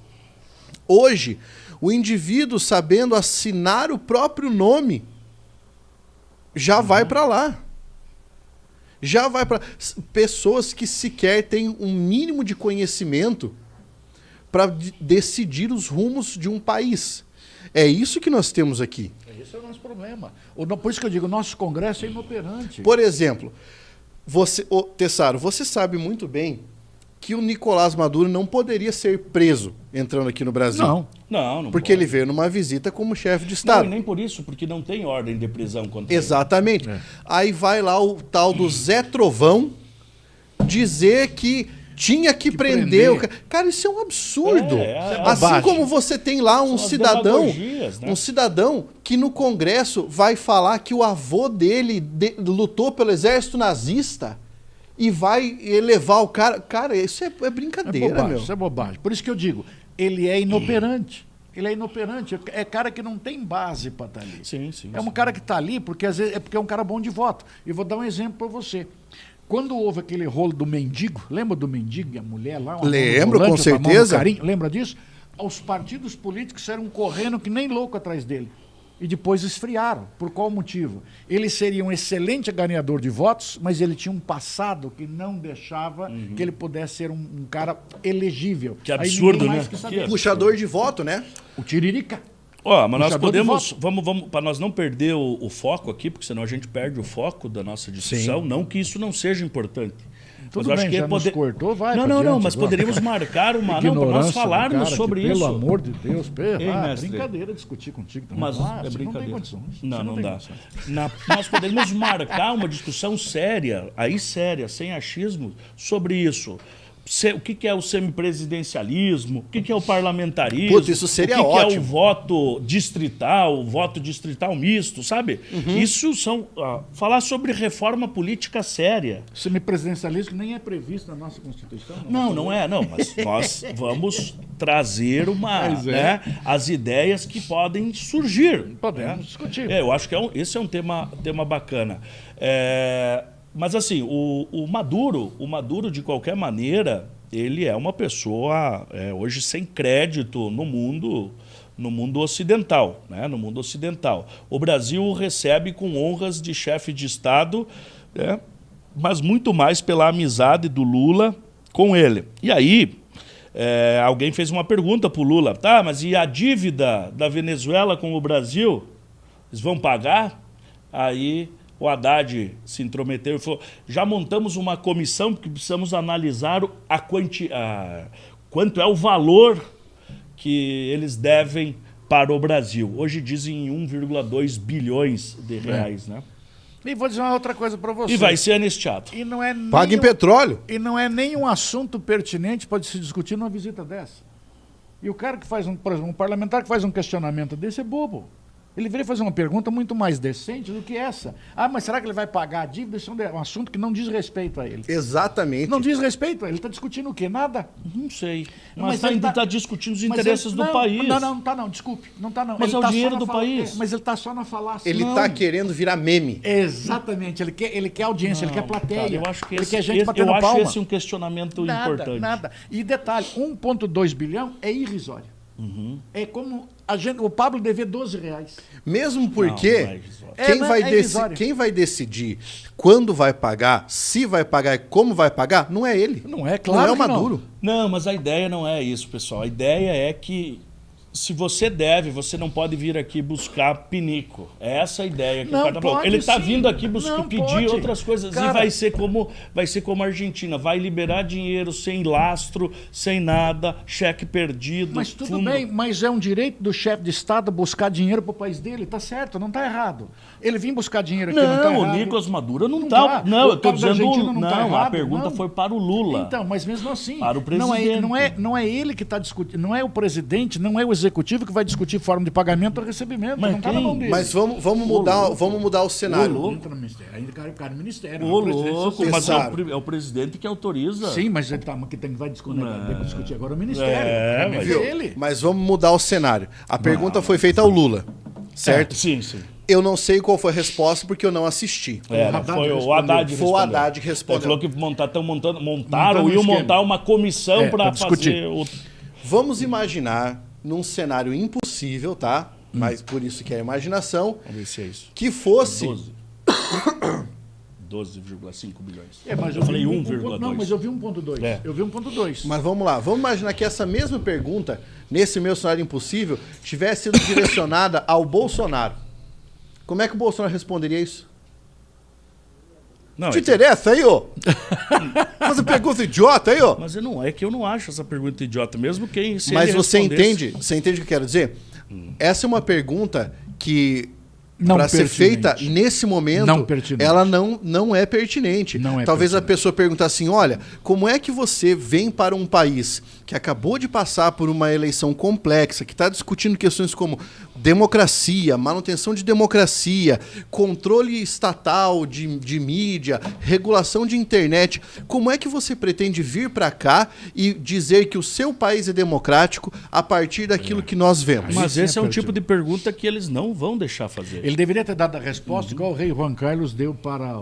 Hoje, o indivíduo sabendo assinar o próprio nome já vai para lá. Já vai para pessoas que sequer têm um mínimo de conhecimento para decidir os rumos de um país. É isso que nós temos aqui. Esse é o nosso problema. Por isso que eu digo, o nosso Congresso é inoperante. Por exemplo, Tessaro, você sabe muito bem que o Nicolás Maduro não poderia ser preso entrando aqui no Brasil. Não porque pode. ele veio numa visita como chefe de Estado. Não, e nem por isso, porque não tem ordem de prisão contra Exatamente. Aí vai lá o tal do Zé Trovão dizer que tinha que prender o cara. Cara, isso é um absurdo. Assim bobagem. como você tem lá um São as cidadão, demagogias, né? um cidadão que no Congresso vai falar que o avô dele lutou pelo exército nazista e vai elevar o cara. Cara, isso é brincadeira, bobagem, meu. isso é bobagem. Por isso que eu digo, ele é inoperante. Ele é inoperante. É cara que não tem base para estar ali. Sim. É um cara que está ali porque às vezes é um cara bom de voto. E vou dar um exemplo para você. Quando houve aquele rolo do mendigo, lembra do mendigo e a mulher lá? Lembro, com certeza. Lembra disso? Os partidos políticos saíram correndo que nem louco atrás dele. E depois esfriaram. Por qual motivo? Ele seria um excelente ganhador de votos, mas ele tinha um passado que não deixava que ele pudesse ser um cara elegível. Que absurdo, Aí ninguém né? mais quis saber. Puxador de voto, né? O Tiririca. Ó, mas nós Puxador de podemos, voto. vamos para nós não perder o foco aqui, porque senão a gente perde o foco da nossa discussão. Não que isso não seja importante. Tudo mas eu bem, acho que já nos cortou, vai Não, pra não, diante mas agora. poderíamos marcar uma... Não, para Ignorância nós falarmos do cara sobre que, isso. Pelo amor de Deus, mestre? brincadeira discutir contigo também. Mas Ah, é você brincadeira. Não tem condições. Não, Você não tem dá. condições. Nós poderíamos marcar uma discussão séria, aí séria, sem achismo, sobre isso. O que é o semipresidencialismo, o que é o parlamentarismo, Putz, isso seria o que é o ótimo. voto distrital misto, sabe? Isso são... falar sobre reforma política séria. Semipresidencialismo nem é previsto na nossa Constituição. Não é, mas nós vamos trazer Pois é. né, as ideias que podem surgir. Podemos né? discutir. Eu acho que esse é um tema bacana. Mas assim, o Maduro, de qualquer maneira, ele é uma pessoa hoje sem crédito no mundo ocidental, né? No mundo ocidental. O Brasil o recebe com honras de chefe de Estado, né? Mas muito mais pela amizade do Lula com ele. E aí, alguém fez uma pergunta para o Lula, tá, mas e a dívida da Venezuela com o Brasil? Eles vão pagar? Aí o Haddad se intrometeu e falou, já montamos uma comissão porque precisamos analisar quanto é o valor que eles devem para o Brasil. Hoje dizem 1,2 bilhões de reais, né? E vou dizer uma outra coisa para você. E vai ser anistiado. E não é Paga em petróleo. E não é nenhum assunto pertinente para se discutir numa visita dessa. E o cara que faz por exemplo, um parlamentar que faz um questionamento desse é bobo. Ele deveria fazer uma pergunta muito mais decente do que essa. Ah, mas será que ele vai pagar a dívida? Isso é um assunto que não diz respeito a ele. Exatamente. Não diz respeito a ele. Ele está discutindo o quê? Nada. Não sei. Mas Mas ele ainda tá- está discutindo os Mas interesses ele- do não, país. Não está não, desculpe. Não está não. Mas Ele é o tá só dinheiro na do país. Mas ele está só na falácia. Ele Não. tá querendo virar meme. Exatamente. Ele quer audiência, ele quer plateia. Cara, eu acho que ele esse, quer gente batendo eu acho palma. esse um questionamento importante. Nada. E detalhe, 1,2 bilhão é irrisório. É como o Pablo dever R$12. Mesmo porque não é irrisório. quem vai decidir quando vai pagar, se vai pagar e como vai pagar, não é ele. Não é, claro Não é o que não. Maduro. Não, mas a ideia não é isso, pessoal. A ideia é que se você deve, você não pode vir aqui buscar pinico. É essa a ideia que Não o cara tá falando. pode, Ele está sim. vindo aqui Não pedir pode. outras coisas Cara, e vai ser como a Argentina, vai liberar dinheiro sem lastro, sem nada, cheque perdido. Mas tudo fundo. bem, mas é um direito do chefe de Estado buscar dinheiro para o país dele, tá certo, não tá errado. Ele vir buscar dinheiro aqui, não tá Não, o errado. Nicolás Maduro não Não tá. tá. Não, O eu tô cara da dizendo. Argentina não tá a errado, pergunta não. foi para o Lula. Então, mas mesmo assim, Para o presidente. não é ele que está discutindo, não é o presidente, não é o executivo que vai discutir forma de pagamento ou recebimento, Mas não está na quem? mão dele. Mas vamos mudar o cenário. Entra no ministério, ainda cai no ministério. Ô, não é o presidente, louco, você mas sabe. é o presidente que autoriza. Sim, mas ele vai discutir agora o Ministério. É, mas- Viu? Ele. Mas vamos mudar o cenário. A pergunta foi feita ao Lula, certo? Sim. Eu não sei qual foi a resposta porque eu não assisti. Era, Haddad foi o respondeu. Haddad Foi o Haddad que Ele respondeu. falou que montaram, Montando iam um esquema. montar uma comissão pra para discutir. fazer o... Vamos imaginar num cenário impossível, tá? Mas por isso que é a imaginação, Vamos ver se é isso. que fosse 12. 12,5 bilhões. Mas eu falei vi 1,2. Não, mas eu vi 1,2. É. Eu vi 1,2. Mas vamos lá, vamos imaginar que essa mesma pergunta, nesse meu cenário impossível, tivesse sido direcionada ao Bolsonaro. Como é que o Bolsonaro responderia isso? Não, Te interessa aí, ô? Fazer pergunta idiota aí, ó. Mas não é que eu não acho essa pergunta idiota, mesmo quem se Mas ele você respondesse- entende o que eu quero dizer? Essa é uma pergunta que, Não para ser pertinente. feita nesse momento, Não pertinente. ela não é pertinente. Não é Talvez a pertinente. pessoa pergunte assim, olha, como é que você vem para um país que acabou de passar por uma eleição complexa, que está discutindo questões como democracia, manutenção de democracia, controle estatal de mídia, regulação de internet, como é que você pretende vir para cá e dizer que o seu país é democrático a partir daquilo que nós vemos? Mas Aí esse sim é é um tipo de pergunta que eles não vão deixar fazer. Ele deveria ter dado a resposta igual o rei Juan Carlos deu para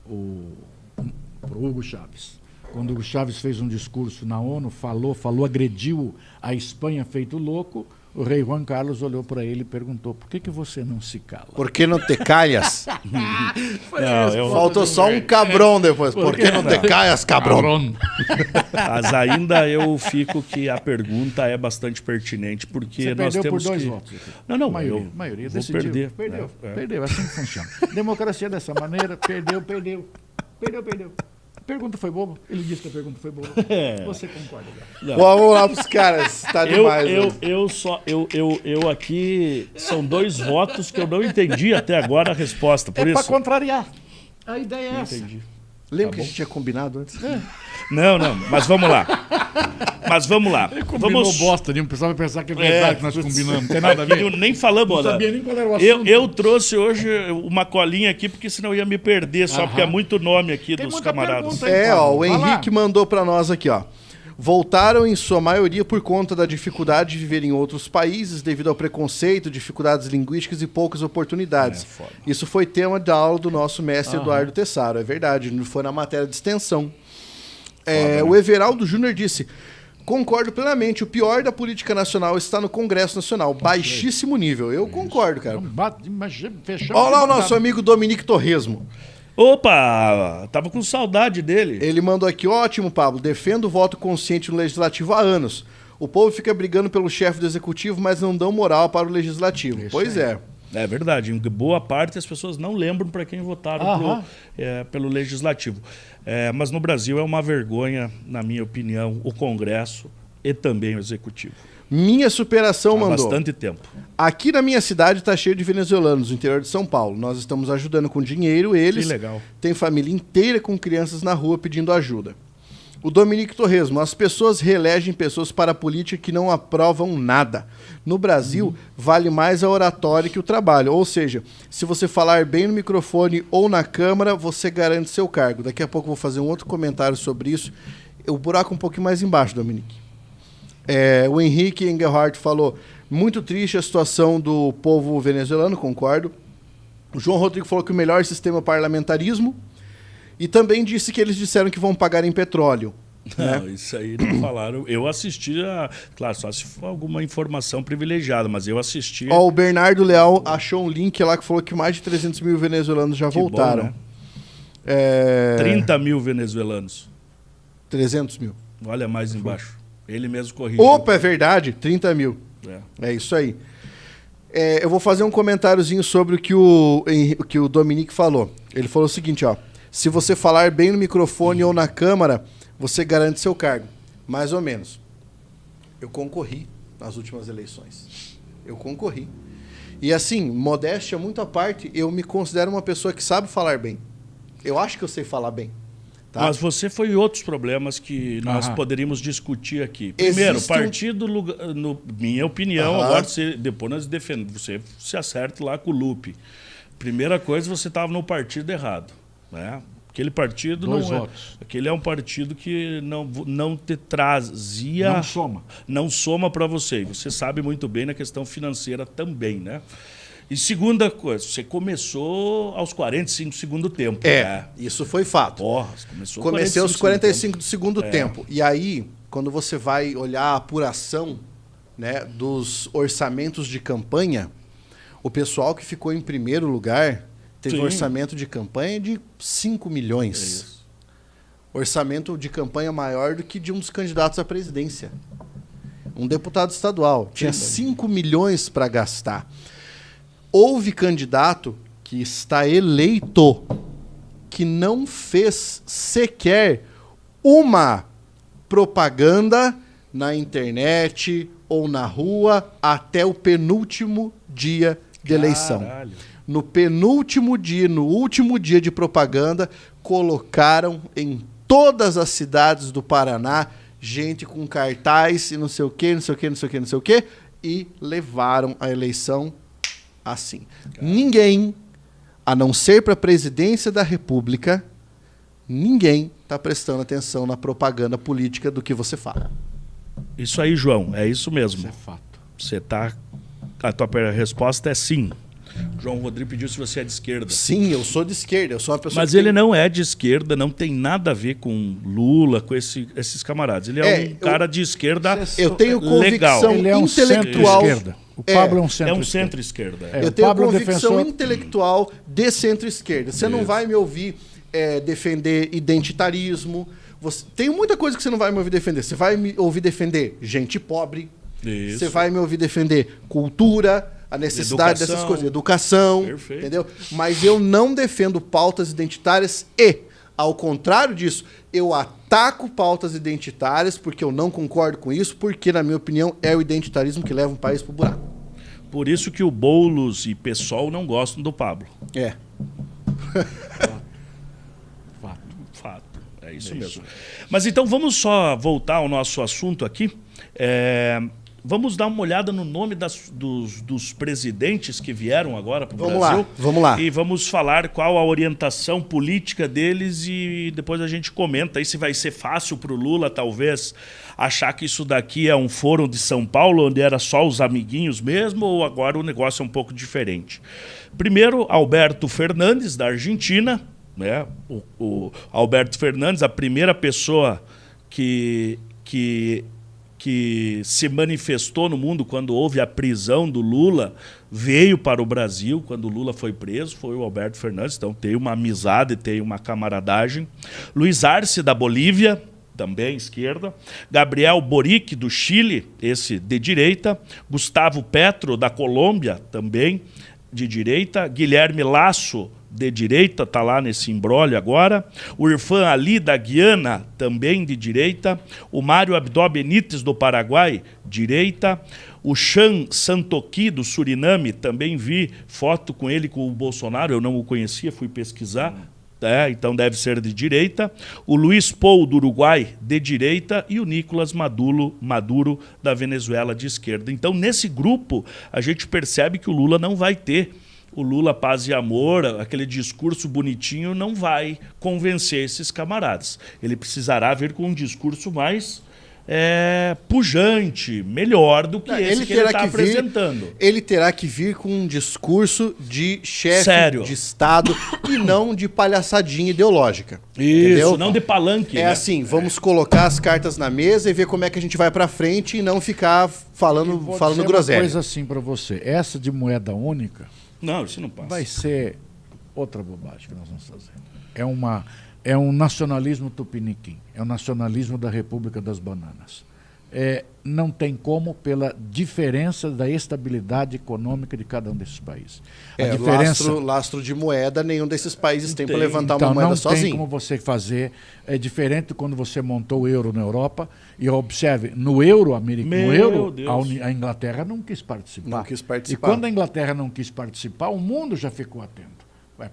pro Hugo Chávez. Quando o Hugo Chávez fez um discurso na ONU, falou, agrediu a Espanha feito louco, o rei Juan Carlos olhou para ele e perguntou: por que você não se cala? Por que não te calhas? Não, Faltou só um cabrão depois. Por que não te calhas, cabrão? Mas ainda eu fico que a pergunta é bastante pertinente, porque Você nós perdeu temos por 2 que... votos. Não, Maioria vou decidiu. perder. Perdeu, É. perdeu, assim que funciona. Democracia dessa maneira, perdeu. A pergunta foi boba. Ele disse que a pergunta foi boba. Você concorda? Não. Vamos lá pros caras. Tá demais. né? Eu aqui são 2 votos que eu não entendi até agora a resposta. Por É para isso. contrariar. A ideia é Não essa. entendi. Lembra que a gente tinha combinado antes? Não, mas vamos lá. Combinou Vamos. bosta, o pessoal vai pensar que é verdade que nós combinamos. Não tem nada a ver. Nem falamos, Não olha. sabia nem qual era o assunto. Eu trouxe hoje uma colinha aqui, porque senão eu ia me perder, só porque é muito nome aqui Tem dos muita camaradas. pergunta aí. O Vai lá. Henrique mandou pra nós aqui, ó. Voltaram em sua maioria por conta da dificuldade de viver em outros países devido ao preconceito, dificuldades linguísticas e poucas oportunidades. foda. Isso foi tema da aula do nosso mestre Eduardo Tessaro, é verdade, foi na matéria de extensão. O Everaldo Júnior disse: concordo plenamente, o pior da política nacional está no Congresso Nacional, baixíssimo nível. Eu concordo, cara. Fechamos. Olha lá o nosso amigo Dominique Torresmo. Opa, tava com saudade dele. Ele mandou aqui: ótimo, Pablo, defendo o voto consciente no Legislativo há anos. O povo fica brigando pelo chefe do Executivo, mas não dão moral para o Legislativo. Isso Pois aí. é. É verdade, em boa parte as pessoas não lembram para quem votaram pelo Legislativo. Mas no Brasil é uma vergonha, na minha opinião, o Congresso e também o Executivo. Minha superação Há mandou: bastante tempo. aqui na minha cidade está cheio de venezuelanos, no interior de São Paulo. Nós estamos ajudando com dinheiro, eles Que legal. têm família inteira com crianças na rua pedindo ajuda. O Dominique Torresmo: as pessoas reelegem pessoas para a política que não aprovam nada. No Brasil, vale mais a oratória que o trabalho. Ou seja, se você falar bem no microfone ou na câmara, você garante seu cargo. Daqui a pouco eu vou fazer um outro comentário sobre isso. O buraco um pouquinho mais embaixo, Dominique. O Henrique Engelhardt falou: muito triste a situação do povo venezuelano, concordo. O João Rodrigo falou que o melhor sistema é o parlamentarismo. E também disse que eles disseram que vão pagar em petróleo. Não, isso aí não falaram. Eu assisti, claro, só se for alguma informação privilegiada, mas eu assisti. Ó, o Bernardo Leal achou um link lá que falou que mais de 300 mil venezuelanos já Que bom, voltaram. né? 30 30 mil venezuelanos. 300 mil. Olha mais embaixo. Ele mesmo corrigiu. Opa, é verdade, 30 mil. É. É isso aí. Eu vou fazer um comentáriozinho sobre o que o Dominique falou. Ele falou o seguinte, ó: se você falar bem no microfone ou na câmara, você garante seu cargo. Mais ou menos. Eu concorri nas últimas eleições. Eu concorri. E assim, modéstia muito à parte, eu me considero uma pessoa que sabe falar bem. Eu acho que eu sei falar bem. Tá? Mas você foi em outros problemas que nós poderíamos discutir aqui. Existe Primeiro, partido, minha opinião, agora depois nós defendemos, você se acerte lá com o Lupe. Primeira coisa, você estava no partido errado. Né? Aquele partido aquele é um partido que não te trazia... Não soma para você. E você sabe muito bem na questão financeira também, né? E segunda coisa, você começou aos 45 do segundo tempo. Né? Isso foi fato. Comecei aos 45 do segundo tempo. E aí, quando você vai olhar a apuração, né, dos orçamentos de campanha, o pessoal que ficou em primeiro lugar teve Sim. um orçamento de campanha de 5 milhões. É isso. Orçamento de campanha maior do que de um dos candidatos à presidência. Um deputado estadual. Tinha 5 milhões para gastar. Houve candidato que está eleito que não fez sequer uma propaganda na internet ou na rua até o penúltimo dia de eleição. Caralho. No penúltimo dia, no último dia de propaganda, colocaram em todas as cidades do Paraná gente com cartaz e não sei o quê, não sei o quê, não sei o quê, não sei o quê, e levaram a eleição assim. Ninguém, a não ser para a presidência da República, ninguém está prestando atenção na propaganda política do que você fala. Isso aí, João, é isso mesmo. Isso é fato. Você tá. A tua resposta é sim. João Rodrigo pediu se você é de esquerda. Sim, eu sou de esquerda, eu sou uma pessoa Mas que ele tem... não é de esquerda, não tem nada a ver com Lula, com esses camaradas. Ele é um cara de esquerda Eu tenho legal. convicção Ele é um intelectual. centro-esquerda. O Pablo é um É centro-esquerda. um centro-esquerda. É, Eu o tenho Pablo é um convicção defensor- intelectual de centro-esquerda. Você não vai me ouvir defender identitarismo. Tem muita coisa que você não vai me ouvir defender. Você vai me ouvir defender gente pobre. Isso. Você vai me ouvir defender cultura, a necessidade Educação. dessas coisas, educação, Perfeito. entendeu? Mas eu não defendo pautas identitárias e, ao contrário disso, eu ataco pautas identitárias porque eu não concordo com isso, porque, na minha opinião, é o identitarismo que leva um país pro buraco. Por isso que o Boulos e PSOL não gostam do Pablo. É. Fato. Fato. É isso mesmo. Mas então vamos só voltar ao nosso assunto aqui. Vamos dar uma olhada no nome dos presidentes que vieram agora para o Vamos Brasil. lá, vamos lá. E vamos falar qual a orientação política deles e depois a gente comenta aí se vai ser fácil para o Lula, talvez, achar que isso daqui é um fórum de São Paulo, onde era só os amiguinhos mesmo, ou agora o negócio é um pouco diferente. Primeiro, Alberto Fernandes, da Argentina, né? O Alberto Fernandes, a primeira pessoa que se manifestou no mundo quando houve a prisão do Lula, veio para o Brasil quando o Lula foi preso, foi o Alberto Fernandes, então tem uma amizade, tem uma camaradagem. Luiz Arce, da Bolívia, também esquerda. Gabriel Boric, do Chile, esse de direita. Gustavo Petro, da Colômbia, também de direita. Guilherme Lasso, de direita, está lá nesse imbróglio agora. O Irfan Ali, da Guiana, também de direita. O Mário Abdó Benítez, do Paraguai, direita. O Chan Santoki, do Suriname, também vi foto com ele, com o Bolsonaro, eu não o conhecia, fui pesquisar. Então deve ser de direita. O Luiz Pou, do Uruguai, de direita. E o Nicolás Maduro, da Venezuela, de esquerda. Então, nesse grupo, a gente percebe que o Lula não vai ter. O Lula, paz e amor, aquele discurso bonitinho, não vai convencer esses camaradas. Ele precisará vir com um discurso mais pujante, melhor do que esse que ele está apresentando. Ele terá que vir com um discurso de chefe Sério. de Estado e não de palhaçadinha ideológica. Isso, entendeu? não de palanque. É né? assim, vamos colocar as cartas na mesa e ver como é que a gente vai pra frente e não ficar falando Vou groselha. uma coisa assim para você. Essa de moeda única Não, isso não passa. vai ser outra bobagem que nós vamos fazer. É um nacionalismo tupiniquim. É um nacionalismo da República das Bananas. Não tem como, pela diferença da estabilidade econômica de cada um desses países. A diferença... lastro de moeda, nenhum desses países tem para tem. levantar Então, uma moeda não sozinho. tem como você fazer. É diferente quando você montou o euro na Europa. E observe, no euro americano, Meu Deus. a Inglaterra não quis participar. Não quis participar. E quando a Inglaterra não quis participar, o mundo já ficou atento.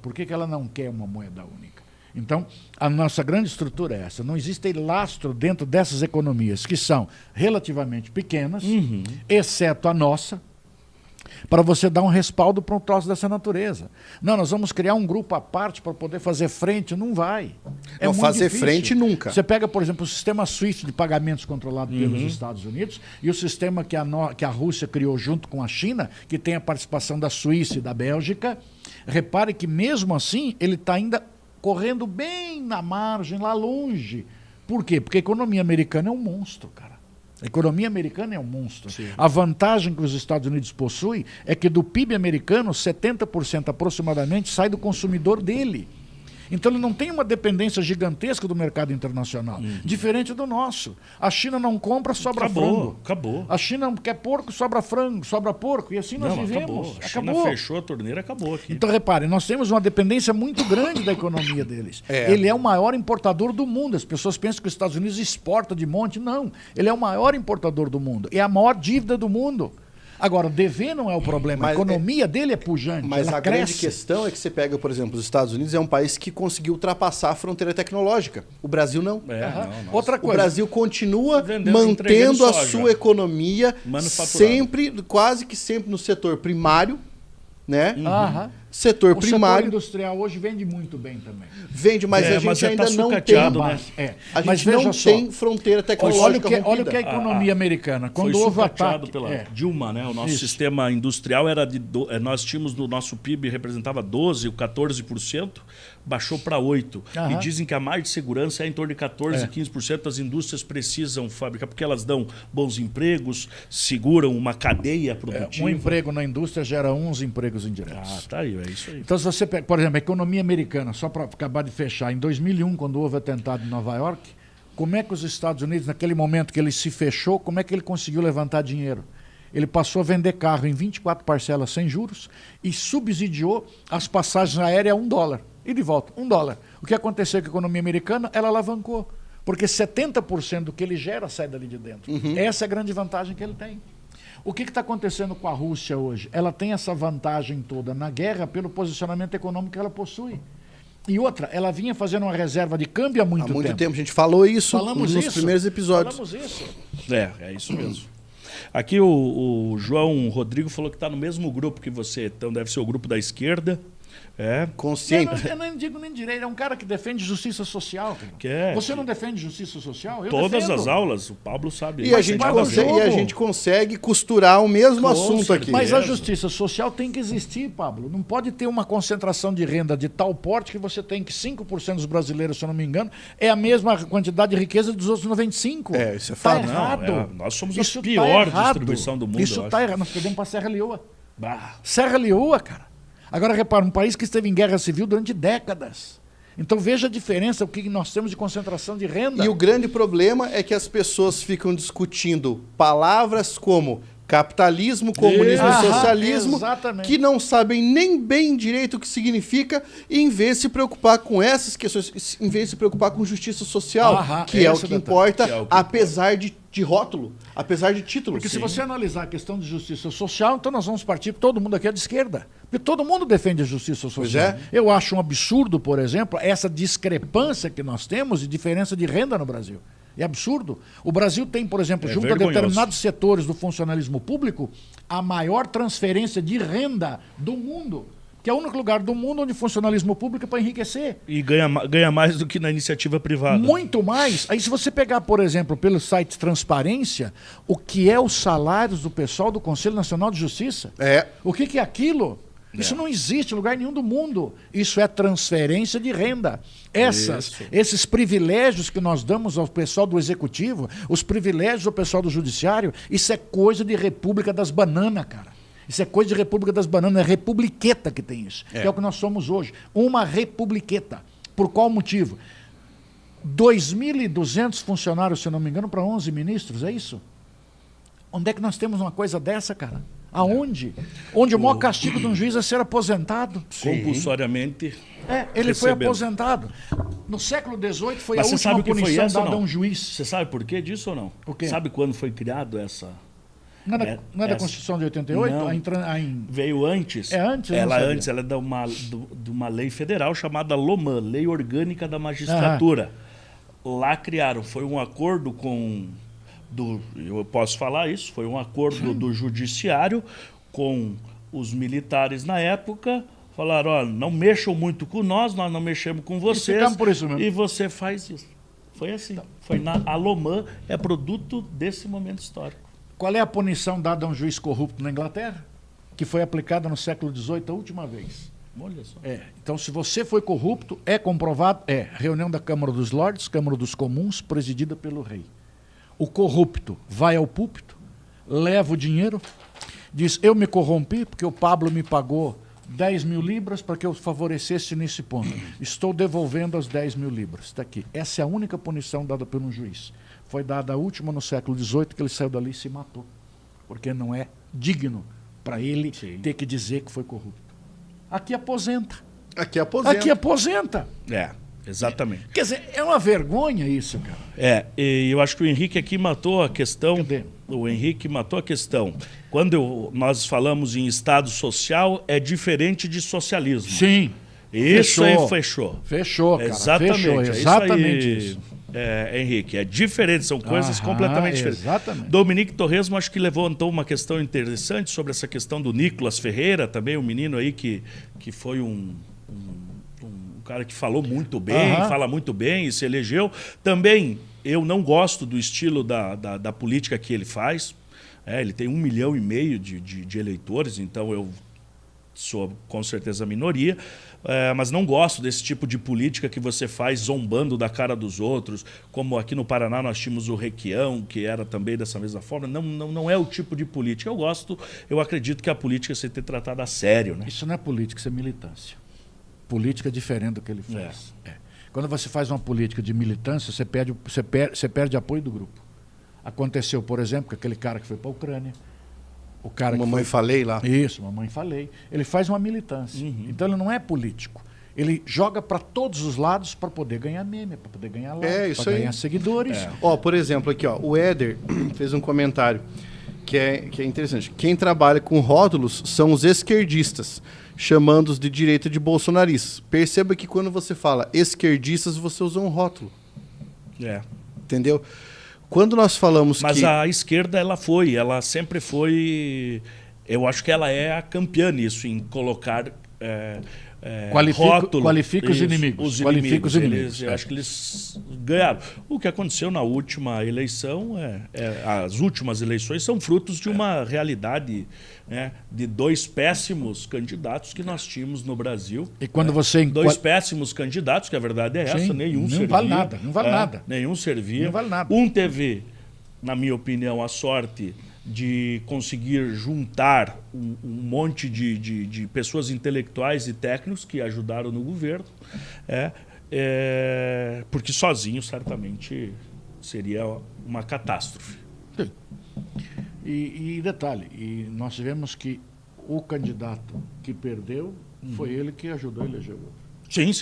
Por que ela não quer uma moeda única? Então, a nossa grande estrutura é essa. Não existe lastro dentro dessas economias, que são relativamente pequenas, exceto a nossa, para você dar um respaldo para um troço dessa natureza. Não, nós vamos criar um grupo à parte para poder fazer frente. Não vai. Não, muito fazer difícil. frente nunca. Você pega, por exemplo, o sistema SWIFT de pagamentos controlado pelos Estados Unidos e o sistema que a Rússia criou junto com a China, que tem a participação da Suíça e da Bélgica. Repare que, mesmo assim, ele está ainda correndo bem na margem, lá longe. Por quê? Porque a economia americana é um monstro, cara. A economia americana é um monstro. Sim. A vantagem que os Estados Unidos possuem é que do PIB americano, 70% aproximadamente sai do consumidor dele. Então ele não tem uma dependência gigantesca do mercado internacional, diferente do nosso. A China não compra, sobra frango. Acabou. A China quer porco, sobra frango, sobra porco, e assim nós vivemos. Acabou. A China fechou a torneira, acabou aqui. Então, reparem, nós temos uma dependência muito grande da economia deles. Ele é o maior importador do mundo. As pessoas pensam que os Estados Unidos exporta de monte. Não. Ele é o maior importador do mundo. É a maior dívida do mundo. Agora, dever não é o problema. A economia dele é pujante. Mas ela a cresce. grande questão é que você pega, por exemplo, os Estados Unidos é um país que conseguiu ultrapassar a fronteira tecnológica. O Brasil não. Outra O coisa. Brasil continua entregando mantendo a soja. sua economia Manufaturada. sempre, quase que sempre no setor primário, né? Aham. Setor O primário setor industrial hoje vende muito bem também. vende, mas a gente mas ainda tá não tem. sucateado, né? A Mas gente veja não só. tem fronteira Olha tecnológica o que é a rompida. economia americana. Quando Foi houve o sucateado ataque... pela Dilma, né? O nosso sistema industrial era de... nós tínhamos no nosso PIB, representava 12% ou 14%, baixou para 8%. Aham. E dizem que a margem de segurança é em torno de 14%, 15%. As indústrias precisam fabricar, porque elas dão bons empregos, seguram uma cadeia produtiva. Um emprego na indústria gera 11 empregos indiretos. Ah, tá aí, é isso aí. Então, se você pega, por exemplo, a economia americana, só para acabar de fechar, em 2001, quando houve o atentado em Nova York, como é que os Estados Unidos, naquele momento que ele se fechou, como é que ele conseguiu levantar dinheiro? Ele passou a vender carro em 24 parcelas sem juros e subsidiou as passagens aéreas a $1. E de volta, $1. O que aconteceu com a economia americana? Ela alavancou. Porque 70% do que ele gera sai dali de dentro. Essa é a grande vantagem que ele tem. O que está acontecendo com a Rússia hoje? Ela tem essa vantagem toda na guerra pelo posicionamento econômico que ela possui. E outra, ela vinha fazendo uma reserva de câmbio há muito tempo. Há muito tempo. A gente falou isso Falamos nos isso. primeiros episódios. Falamos isso. É isso mesmo. Aqui o João Rodrigo falou que está no mesmo grupo que você, então deve ser o grupo da esquerda. Consciente. Eu não digo nem direito, é um cara que defende justiça social. Cara. Você não defende justiça social? Eu Todas defendo. as aulas, o Pablo sabe. E a gente consegue costurar o mesmo assunto aqui. Mas a justiça social tem que existir, Pablo. Não pode ter uma concentração de renda de tal porte que você tem que 5% dos brasileiros, se eu não me engano, é a mesma quantidade de riqueza dos outros 95%. Isso é tá fato. errado. Nós somos Isso a pior tá distribuição do mundo. Isso está errado. Nós perdemos para Serra Leoa. Bah. Serra Leoa, cara. Agora, repara, um país que esteve em guerra civil durante décadas. Então, veja a diferença, o que nós temos de concentração de renda. E o grande problema é que as pessoas ficam discutindo palavras como capitalismo, comunismo e socialismo, exatamente. que não sabem nem bem direito o que significa, e em vez de se preocupar com essas questões, em vez de se preocupar com justiça social, que é o que importa, apesar de rótulo, apesar de título. Porque se você analisar a questão de justiça social, então nós vamos partir, todo mundo aqui é de esquerda. Porque todo mundo defende a justiça social. Eu acho um absurdo, por exemplo, essa discrepância que nós temos de diferença de renda no Brasil. É absurdo. O Brasil tem, por exemplo, junto a determinados setores do funcionalismo público, a maior transferência de renda do mundo. Que é o único lugar do mundo onde o funcionalismo público é para enriquecer. E ganha mais do que na iniciativa privada. Muito mais. Aí se você pegar, por exemplo, pelo site Transparência, o que é os salários do pessoal do Conselho Nacional de Justiça? O que é aquilo? Isso não existe em lugar nenhum do mundo. Isso é transferência de renda. Esses privilégios que nós damos ao pessoal do Executivo, os privilégios ao pessoal do Judiciário, isso é coisa de República das Bananas, cara. Isso é coisa de República das Bananas, é republiqueta que tem isso. Que é o que nós somos hoje. Uma republiqueta. Por qual motivo? 2.200 funcionários, se eu não me engano, para 11 ministros, é isso? Onde é que nós temos uma coisa dessa, cara? Aonde? Onde o maior castigo de um juiz é ser aposentado. Compulsoriamente. Ele foi aposentado. No século XVIII foi a última punição dada a um juiz. Você sabe por que disso ou não? O quê? Sabe quando foi criado essa... Não é da Constituição de 88? Não, veio antes. É antes? Ela é de uma lei federal chamada LOMAN, Lei Orgânica da Magistratura. Lá criaram, foi um acordo eu posso falar isso, foi um acordo do judiciário com os militares na época, falaram, olha, não mexam muito com nós não mexemos com vocês, por isso mesmo. E você faz isso. Foi assim. A LOMAN é produto desse momento histórico. Qual é a punição dada a um juiz corrupto na Inglaterra? Que foi aplicada no século XVIII a última vez. Olha só. Então, se você foi corrupto, é comprovado, reunião da Câmara dos Lordes, Câmara dos Comuns, presidida pelo rei. O corrupto vai ao púlpito, leva o dinheiro, diz, eu me corrompi porque o Pablo me pagou 10 mil libras para que eu favorecesse nesse ponto. Estou devolvendo as 10 mil libras. Está aqui. Essa é a única punição dada por um juiz. Foi dada a última no século XVIII, que ele saiu dali e se matou. Porque não é digno para ele ter que dizer que foi corrupto. Aqui aposenta. Aqui aposenta. Aqui aposenta. Exatamente. Quer dizer, é uma vergonha isso, cara. E eu acho que o Henrique aqui matou a questão. Cadê? O Henrique matou a questão. Quando nós falamos em Estado social, é diferente de socialismo. Sim. Isso aí fechou. Fechou, cara. Exatamente. Fechou, exatamente isso. Henrique, é diferente, são coisas completamente diferentes. Exatamente. Dominique Torresmo acho que levantou uma questão interessante sobre essa questão do Nicolas Ferreira, também um menino aí que foi um cara que falou muito bem, fala muito bem e se elegeu. Também eu não gosto do estilo da política que ele faz. Ele tem 1,5 milhão de eleitores, então eu sou com certeza a minoria, mas não gosto desse tipo de política que você faz zombando da cara dos outros, como aqui no Paraná nós tínhamos o Requião, que era também dessa mesma forma. Não é o tipo de política. Eu acredito que a política você tem que ter tratada a sério. Né? Isso não é política, isso é militância. Política é diferente do que ele faz. Quando você faz uma política de militância, você perde apoio do grupo. Aconteceu, por exemplo, com aquele cara que foi para a Ucrânia. O cara Mamãe Falei lá. Isso, Mamãe Falei. Ele faz uma militância. Então ele não é político. Ele joga para todos os lados para poder ganhar meme, para poder ganhar like, para ganhar seguidores. Por exemplo, aqui, o Éder fez um comentário que é interessante. Quem trabalha com rótulos são os esquerdistas, chamando-os de direita de bolsonaristas. Perceba que quando você fala esquerdistas, você usa um rótulo. Entendeu? Quando nós falamos Mas a esquerda, ela sempre foi... Eu acho que ela é a campeã nisso, em colocar rótulo. Qualifica os inimigos. Qualifica os inimigos. Eu acho que eles ganharam. O que aconteceu na última eleição, as últimas eleições são frutos de uma realidade, né, de 2 péssimos candidatos que nós tínhamos no Brasil. E quando você... 2 péssimos candidatos, que a verdade é essa, nenhum servia. Não vale nada. Nenhum servia. Não vale nada. Um teve, na minha opinião, a sorte de conseguir juntar um monte de pessoas intelectuais e técnicos que ajudaram no governo, porque sozinho certamente seria uma catástrofe. Sim. E detalhe, nós tivemos que o candidato que perdeu foi ele que ajudou a eleger o outro. Sim.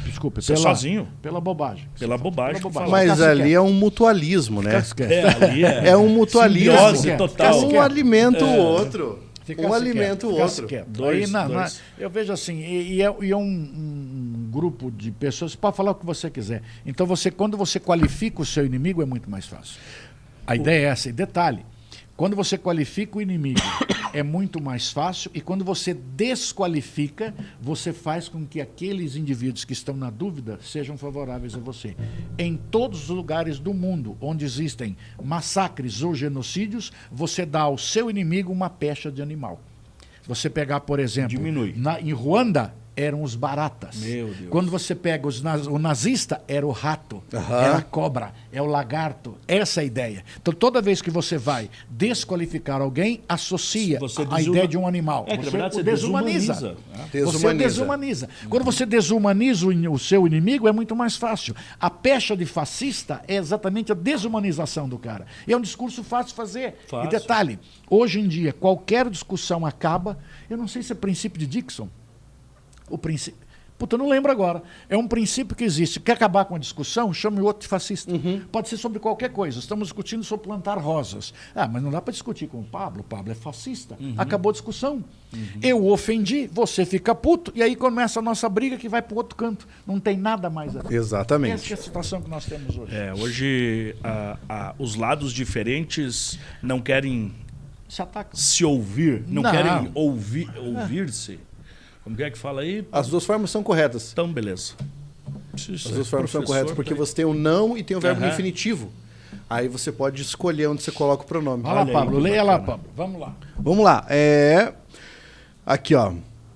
Desculpe, sozinho. Pela bobagem. Pela bobagem. Mas ali é um mutualismo, né? Ali é um mutualismo. Simbiose total. Um alimenta o outro. Um alimenta o outro. Dois. Eu vejo assim, é um grupo de pessoas, você pode falar o que você quiser. Então, quando você qualifica o seu inimigo, é muito mais fácil. A ideia é essa. E detalhe, quando você qualifica o inimigo, é muito mais fácil, e quando você desqualifica, você faz com que aqueles indivíduos que estão na dúvida sejam favoráveis a você. Em todos os lugares do mundo onde existem massacres ou genocídios, você dá ao seu inimigo uma pecha de animal. Você pegar, por exemplo, em Ruanda, eram os baratas. Meu Deus. Quando você pega o nazista, era o rato, era a cobra, é o lagarto. Essa é a ideia. Então, toda vez que você vai desqualificar alguém, associa a ideia de um animal. Você desumaniza. Você desumaniza. Quando você desumaniza o seu inimigo, é muito mais fácil. A pecha de fascista é exatamente a desumanização do cara. E é um discurso fácil de fazer. Fácil. E detalhe, hoje em dia, qualquer discussão acaba, eu não sei se é princípio de Dixon, o princípio. Puta, eu não lembro agora. É um princípio que existe. Quer acabar com a discussão? Chame o outro de fascista. Pode ser sobre qualquer coisa. Estamos discutindo sobre plantar rosas. Mas não dá para discutir com o Pablo. O Pablo é fascista. Acabou a discussão. Eu ofendi, você fica puto, e aí começa a nossa briga que vai para o outro canto. Não tem nada mais a ver. Exatamente. Essa é a situação que nós temos hoje. Hoje os lados diferentes não querem se ouvir, não querem ouvir-se. Como é que fala aí? As duas formas são corretas. Então, beleza. As duas formas são corretas, porque você tem o não e tem o verbo infinitivo. Aí você pode escolher onde você coloca o pronome. Olha lá, Pablo. Leia lá, Pablo. Vamos lá. Vamos lá. Aqui, ó.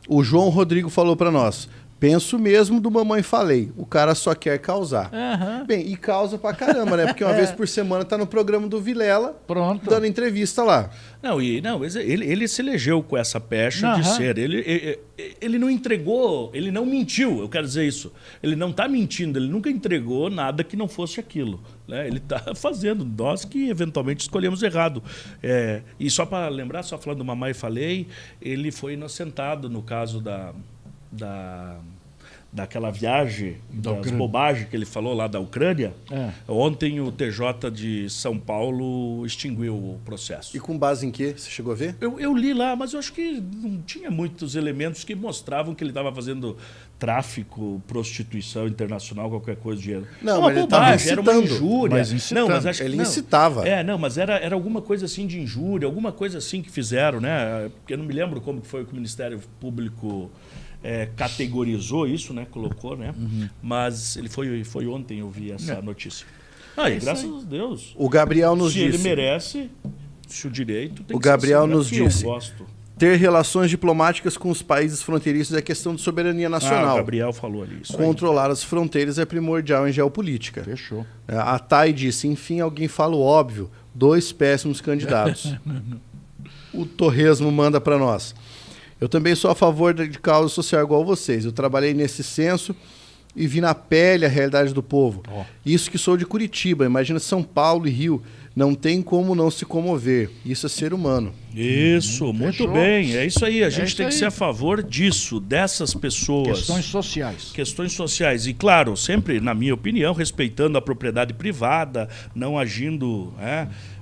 O João Rodrigo falou para nós. Penso mesmo do Mamãe Falei. O cara só quer causar. Aham. Bem, e causa pra caramba, né? Porque uma vez por semana tá no programa do Vilela, Pronto. dando entrevista lá. Não, mas ele se elegeu com essa pecha de Aham. ser. Ele não entregou, ele não mentiu, eu quero dizer isso. Ele não está mentindo, ele nunca entregou nada que não fosse aquilo. Né? Ele está fazendo, nós que eventualmente escolhemos errado. E só para lembrar, só falando do Mamãe Falei, ele foi inocentado no caso daquela viagem, das Ucrânia. bobagens que ele falou lá da Ucrânia. É. Ontem o TJ de São Paulo extinguiu o processo. E com base em quê? Você chegou a ver? Eu li lá, mas eu acho que não tinha muitos elementos que mostravam que ele estava fazendo tráfico, prostituição internacional, qualquer coisa de dinheiro. Não, É uma mas ele tava bobagem, era uma incitando. injúria. Mas incitando. Não, mas acho que Ele não. incitava. Mas era alguma coisa assim de injúria, alguma coisa assim que fizeram, né? Porque eu não me lembro como que foi que o Ministério Público categorizou isso, né? Colocou, né? Mas ele foi ontem, eu vi essa notícia. E graças a Deus. O Gabriel nos Se disse. ele merece, se o direito tem O que ser Gabriel assim, nos é porque disse. Eu gosto. Ter relações diplomáticas com os países fronteiriços é questão de soberania O nacional. Gabriel falou ali isso. aí. Controlar as fronteiras é primordial em geopolítica. Fechou. A Thay disse, enfim, alguém fala o óbvio. 2 péssimos candidatos. O Torresmo manda para nós. Eu também sou a favor de causa social igual vocês. Eu trabalhei nesse censo e vi na pele a realidade do povo. Isso que sou de Curitiba. Imagina São Paulo e Rio. Não tem como não se comover. Isso é ser humano. Isso, muito Fechou. bem. É isso aí. A gente isso tem que aí. ser a favor disso, dessas pessoas. Questões sociais. Questões sociais. E, claro, sempre, na minha opinião, respeitando a propriedade privada, não agindo.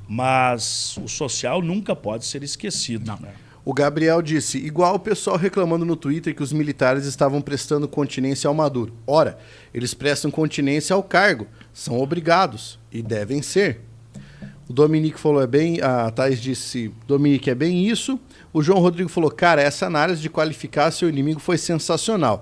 Mas o social nunca pode ser esquecido. Não. Né? O Gabriel disse, igual o pessoal reclamando no Twitter que os militares estavam prestando continência ao Maduro. Ora, eles prestam continência ao cargo, são obrigados e devem ser. O Dominique falou, a Thais disse, Dominique, é bem isso. O João Rodrigo falou, cara, essa análise de qualificar seu inimigo foi sensacional.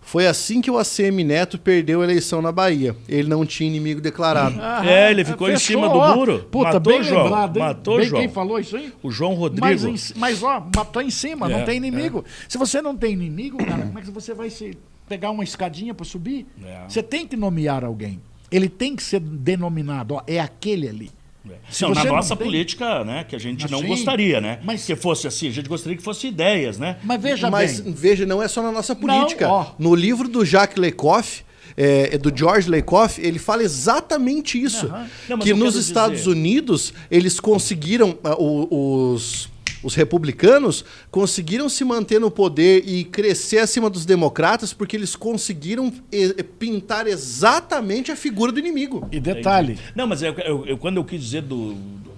Foi assim que o ACM Neto perdeu a eleição na Bahia. Ele não tinha inimigo declarado. Ele ficou em Fechou, cima do ó. muro. Puta, Matou bem o João. lembrado, hein? Matou o Bem João. quem falou isso aí? O João Rodrigo. Mas matou em cima, não tem inimigo. É. Se você não tem inimigo, cara, como é que você vai pegar uma escadinha para subir? É. Você tem que nomear alguém. Ele tem que ser denominado, é aquele ali. Se Não, na você não nossa tem- política, né, que a gente não Sim, gostaria, né? mas- Que fosse assim, a gente gostaria que fosse ideias, né? Mas veja Mas bem, veja, não é só na nossa política. Não, ó. No livro do Jacques Lecoff, do George Lecoff, ele fala exatamente isso. Aham. Não, mas que eu nos quero Estados dizer- Unidos, eles conseguiram, os republicanos conseguiram se manter no poder e crescer acima dos democratas porque eles conseguiram pintar exatamente a figura do inimigo. e detalhe, Não, mas quando eu quis dizer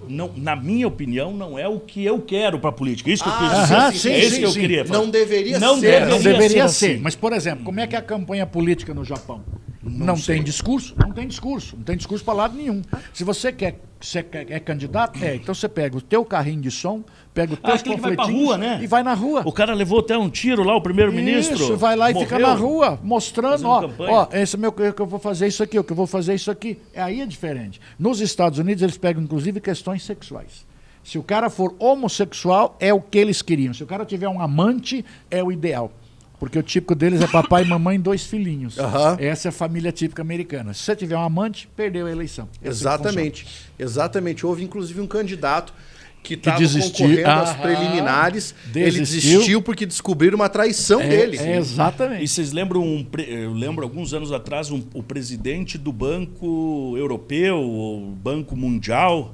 não, na minha opinião, não é o que eu quero para a política. Isso que eu quis dizer. aham, é sim, isso sim, que eu sim. queria falar. Não deveria Não ser. deve- não deveria ser. assim. Mas, por exemplo, como é que é a campanha política no Japão? Não tem discurso? Não tem discurso. Não tem discurso para lado nenhum. Se você é candidato, então você pega o teu carrinho de som, pega os teus aquele que vai pra panfletinhos rua, né? e vai na rua. O cara levou até um tiro lá, o primeiro-ministro. Isso, vai lá e fica morreu. na rua, mostrando, Fazendo campanha. esse é meu que eu vou fazer isso aqui, o que eu vou fazer isso aqui. Aí é diferente. Nos Estados Unidos, eles pegam, inclusive, questões sexuais. Se o cara for homossexual, é o que eles queriam. Se o cara tiver um amante, é o ideal. Porque o típico deles é papai, mamãe e 2 filhinhos. Aham. Essa é a família típica americana. Se você tiver um amante, perdeu a eleição. É assim que Exatamente. Exatamente. Houve, inclusive, um candidato que estava desistiu. concorrendo às Aham. preliminares. Ele Desistiu. desistiu porque descobriram uma traição dele. funciona. Exatamente. E vocês lembram, eu lembro alguns anos atrás, o presidente do Banco Europeu, ou Banco Mundial,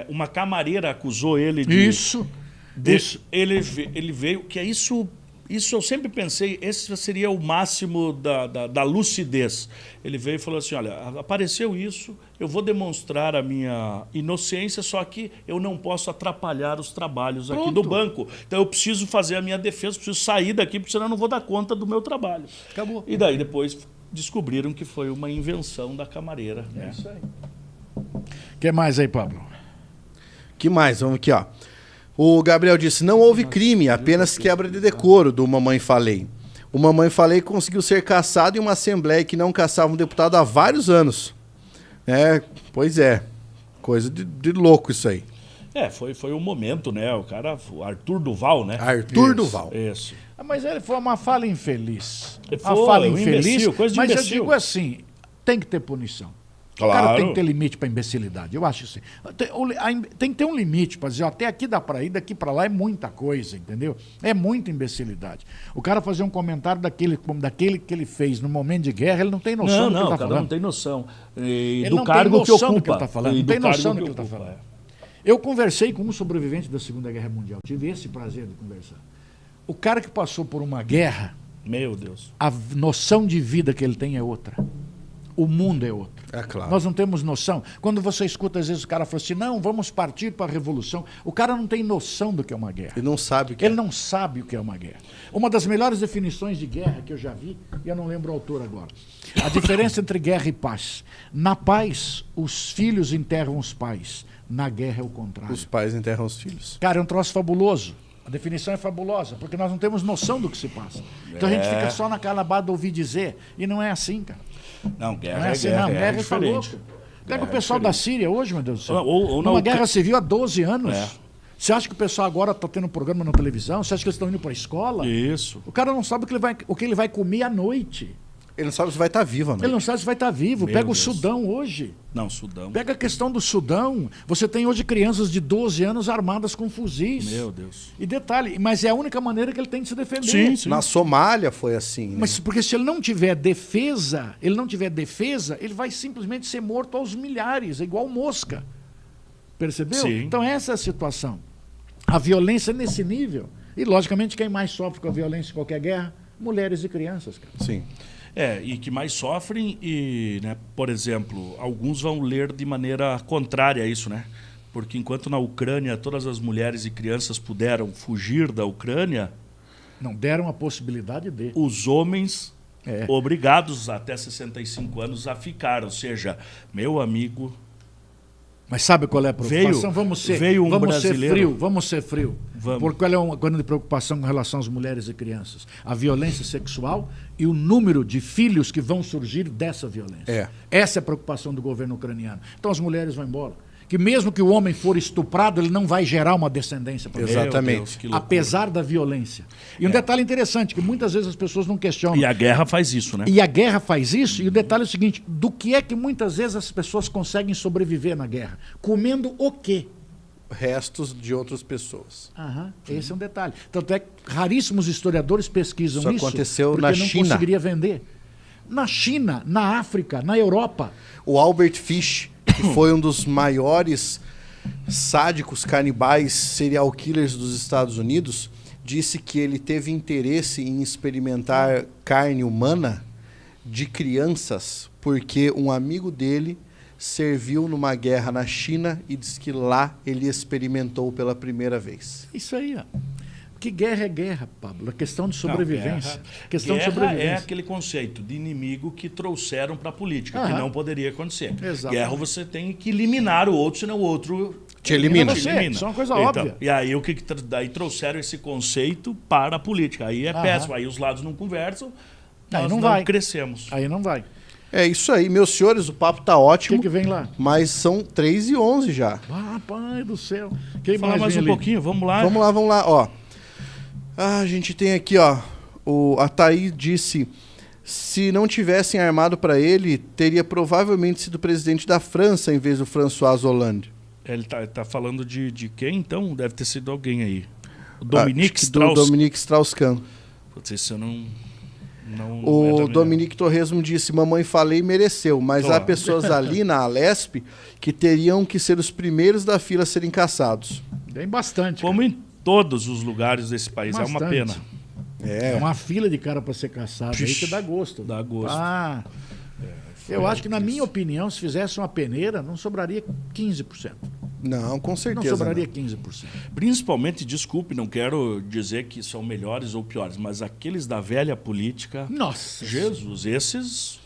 uma camareira acusou ele de... Isso. Ele veio, que é isso eu sempre pensei, esse seria o máximo da lucidez. Ele veio e falou assim, olha, apareceu isso, eu vou demonstrar a minha inocência, só que eu não posso atrapalhar os trabalhos aqui do Pronto. banco. Então eu preciso fazer a minha defesa, preciso sair daqui, porque senão eu não vou dar conta do meu trabalho. Acabou. E daí depois descobriram que foi uma invenção da camareira. Né? Isso aí. O que mais aí, Pablo? Que mais? Vamos aqui, ó. O Gabriel disse, não houve crime, apenas quebra de decoro do Mamãe Falei. O Mamãe Falei conseguiu ser caçado em uma assembleia que não caçava um deputado há vários anos. Pois é, coisa de louco isso aí. Foi um momento, né? O Arthur Duval, né? Arthur Isso. Duval. Isso. Mas ele foi uma fala infeliz. A fala um infeliz, imbecil, coisa de mas imbecil. eu digo assim, tem que ter punição. Claro. O cara tem que ter limite para imbecilidade, eu acho assim. Tem que ter um limite para dizer, ó, até aqui dá para ir, daqui para lá é muita coisa, entendeu? É muita imbecilidade. O cara fazer um comentário daquele que ele fez no momento de guerra, ele não tem noção do que ele está falando. Não tem noção. Ele do não cargo tem noção que do que ele ocupa. está falando. E Não do tem noção cargo do que ele está ocupa, falando. Eu conversei com um sobrevivente da Segunda Guerra Mundial. Tive esse prazer de conversar. O cara que passou por uma guerra, Meu Deus. a noção de vida que ele tem é outra. O mundo é outro. É claro. Nós não temos noção. Quando você escuta, às vezes, o cara fala assim, não, vamos partir para a revolução. O cara não tem noção do que é uma guerra. Ele não sabe o que Ele não sabe o que é uma guerra. Uma das melhores definições de guerra que eu já vi, e eu não lembro o autor agora, a diferença entre guerra e paz. Na paz, os filhos enterram os pais. Na guerra é o contrário. Os pais enterram os filhos. Cara, é um troço fabuloso. A definição é fabulosa, porque nós não temos noção do que se passa. Então a gente fica só naquela barra de ouvir dizer, e não é assim, cara. Não, guerra Não é assim, guerra, não. Guerra é diferente. louco. Pega Guerra o pessoal da Síria hoje, meu Deus do céu. Ou na Uma Ucrânia. guerra civil há 12 anos. É. Você acha que o pessoal agora está tendo programa na televisão? Você acha que eles estão indo para a escola? Isso. O cara não sabe o que ele vai comer à noite. Ele não sabe se vai estar vivo, não. Ele não sabe se vai estar vivo. Meu Pega Deus. o Sudão hoje. Não, Sudão. Pega a questão do Sudão. Você tem hoje crianças de 12 anos armadas com fuzis. Meu Deus. E detalhe, mas é a única maneira que ele tem de se defender. Sim, sim. Na Somália foi assim. Né? Mas porque se ele não tiver defesa, ele vai simplesmente ser morto aos milhares, é igual mosca. Percebeu? Sim. Então essa é a situação. A violência é nesse nível. E logicamente quem mais sofre com a violência em qualquer guerra? Mulheres e crianças, cara. Sim. E que mais sofrem e, né, por exemplo, alguns vão ler de maneira contrária a isso, né? Porque enquanto na Ucrânia todas as mulheres e crianças puderam fugir da Ucrânia, Não deram a possibilidade de. os homens obrigados até 65 anos a ficar, ou seja, meu amigo, Mas sabe qual é a preocupação? veio um vamos brasileiro. ser frio. Vamos. Porque qual é uma grande preocupação com relação às mulheres e crianças? A violência sexual e o número de filhos que vão surgir dessa violência. É. Essa é a preocupação do governo ucraniano. Então as mulheres vão embora. Que mesmo que o homem for estuprado, ele não vai gerar uma descendência para ele. Exatamente. Meu Deus, que loucura. Apesar da violência. E um detalhe interessante, que muitas vezes as pessoas não questionam. E a guerra faz isso, né? E a guerra faz isso, e o detalhe é o seguinte, do que é que muitas vezes as pessoas conseguem sobreviver na guerra? Comendo o quê? Restos de outras pessoas. Esse é um detalhe. Tanto é que raríssimos historiadores pesquisam Isso isso aconteceu porque na não China. conseguiria vender. Na China, na África, na Europa. O Albert Fish, que foi um dos maiores sádicos canibais serial killers dos Estados Unidos, disse que ele teve interesse em experimentar carne humana de crianças porque um amigo dele serviu numa guerra na China e diz que lá ele experimentou pela primeira vez. Isso aí, ó. Que guerra é guerra, Pablo? É questão de sobrevivência. Questão de guerra sobrevivência. é aquele conceito de inimigo que trouxeram para a política, que Aham. não poderia acontecer. Exatamente. Guerra você tem que eliminar o outro, senão o outro Te elimina. Você. Isso é uma coisa óbvia. E aí o que daí trouxeram esse conceito para a política. Aí é péssimo, aí os lados não conversam, Aí nós não vai. crescemos. Aí não vai. É isso aí, meus senhores, o papo tá O ótimo, que vem lá? mas são 3h11 já. Ah, pai do céu. Quem Falar mais vem um ali? pouquinho, vamos lá. Vamos lá, ó. Ah, a gente tem aqui, ó, a Thaís disse, se não tivessem armado para ele, teria provavelmente sido presidente da França em vez do François Hollande. Ele tá falando de quem, então? Deve ter sido alguém aí. O Dominique Acho que Strauss. do Dominique Strauss-Kahn. Putz, esse eu não é da O minha- Dominique Torresmo disse, mamãe falei mereceu, mas há Claro. pessoas ali na Alesp que teriam que ser os primeiros da fila a serem caçados. Tem bastante. Como em todos os lugares desse país. É uma Bastante. pena. É uma fila de cara para ser caçado aí que dá gosto. Dá gosto. Ah, eu acho que, na minha opinião, se fizesse uma peneira, não sobraria 15%. Não, com Não certeza. sobraria não. 15%. Principalmente, desculpe, não quero dizer que são melhores ou piores, mas aqueles da velha política. Nossa. Jesus, esses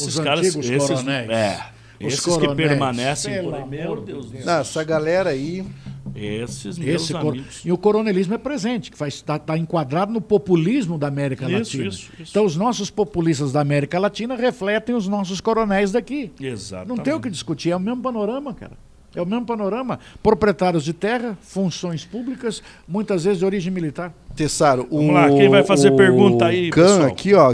Os caras. antigos Esses, coronéis. Esses que coronéis. permanecem Pelo por aí. Meu amor Deus do céu. Não, essa galera aí... Esses meus amigos. E o coronelismo é presente, que está enquadrado no populismo da América Isso, Latina. isso. Então, os nossos populistas da América Latina refletem os nossos coronéis daqui. Exatamente. Não tem o que discutir, é o mesmo panorama, cara. É o mesmo panorama. Proprietários de terra, funções públicas, muitas vezes de origem militar. Tessaro, Vamos lá, quem vai fazer pergunta aí, Kahn pessoal? aqui, ó,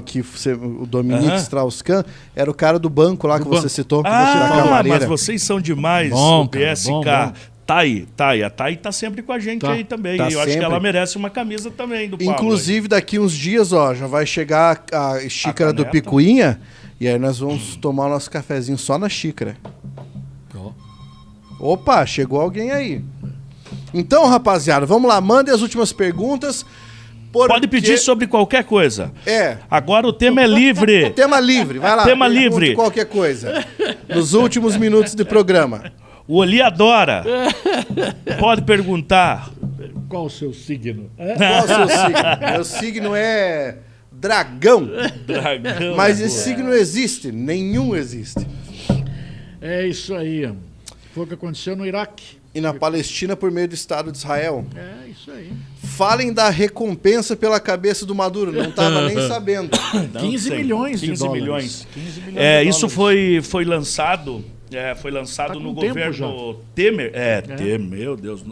o Dominique Strauss-Kahn, era o cara do banco lá que você citou. Que você da Ah, camareira. mas vocês são demais, Bom, o cara, BSK. bom, bom. Thay, a Thay tá sempre com a gente Tá. aí também. Tá Eu acho que sempre. ela merece uma camisa também do Pablo. Inclusive, daqui uns dias, ó, já vai chegar a xícara do caneta. Picuinha, e aí nós vamos tomar o nosso cafezinho só na xícara. Opa, chegou alguém aí. Então, rapaziada, vamos lá, mandem as últimas perguntas. Pode pedir sobre qualquer coisa. É. Agora o tema é livre. Tema livre, vai lá. Tema pergunte livre. qualquer coisa. Nos últimos minutos de programa. O Oli adora. Pode perguntar. Qual o seu signo? Qual o seu signo? Meu signo é dragão. Dragão. Mas esse signo existe? Nenhum existe. É isso aí. Foi o que aconteceu no Iraque. E na Palestina por meio do Estado de Israel. É isso aí. Falem da recompensa pela cabeça do Maduro. Não estava nem sabendo. 15 milhões de 15 dólares. milhões. 15 milhões É, de isso dólares. foi lançado. Foi lançado Tá com no tempo governo Temer. Temer, meu Deus.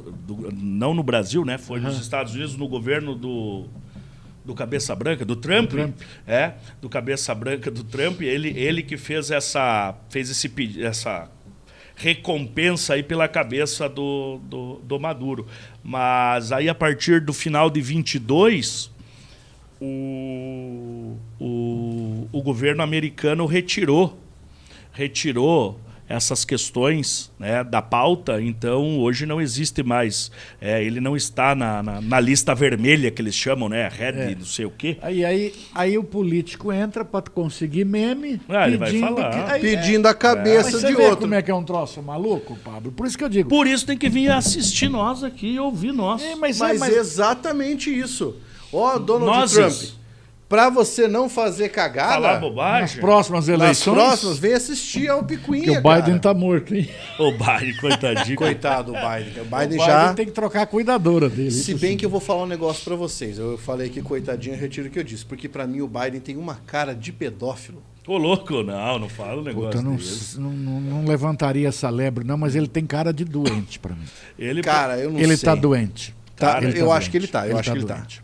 Não no Brasil, né? Foi nos Estados Unidos, no governo do Cabeça Branca, do Trump. Do Cabeça Branca do Trump. Ele que fez essa recompensa aí pela cabeça do Maduro. Mas aí, a partir do final de 22, o governo americano retirou essas questões, né, da pauta. Então hoje não existe mais. Ele não está na lista vermelha que eles chamam, né? Red, não sei o quê. Aí o político entra para conseguir meme. Ele vai falar. Pedindo a cabeça Mas você de vê outro. como é que é um troço maluco, Pablo? Por isso que eu digo. Por isso tem que vir assistir nós aqui e ouvir nós. Mas exatamente isso. Ó, Donald Nozes. Trump. Pra você não fazer cagada, Falar Nas bobagem. próximas nas eleições. próximas, vem assistir ao Picuinha, Que o Biden cara. tá morto, hein? O Biden, coitadinho. Coitado do Biden. O Biden O já... Biden tem que trocar a cuidadora dele. Se isso bem sim. que eu vou falar um negócio pra vocês. Eu falei que coitadinho, eu retiro o que eu disse. Porque pra mim o Biden tem uma cara de pedófilo. Ô, louco, não fala um negócio Puta, desse. não levantaria essa lebre, não, mas ele tem cara de doente pra mim. Cara, eu não sei. Ele tá doente. Tá, Ele eu tá acho que ele tá. Eu acho que ele tá. doente.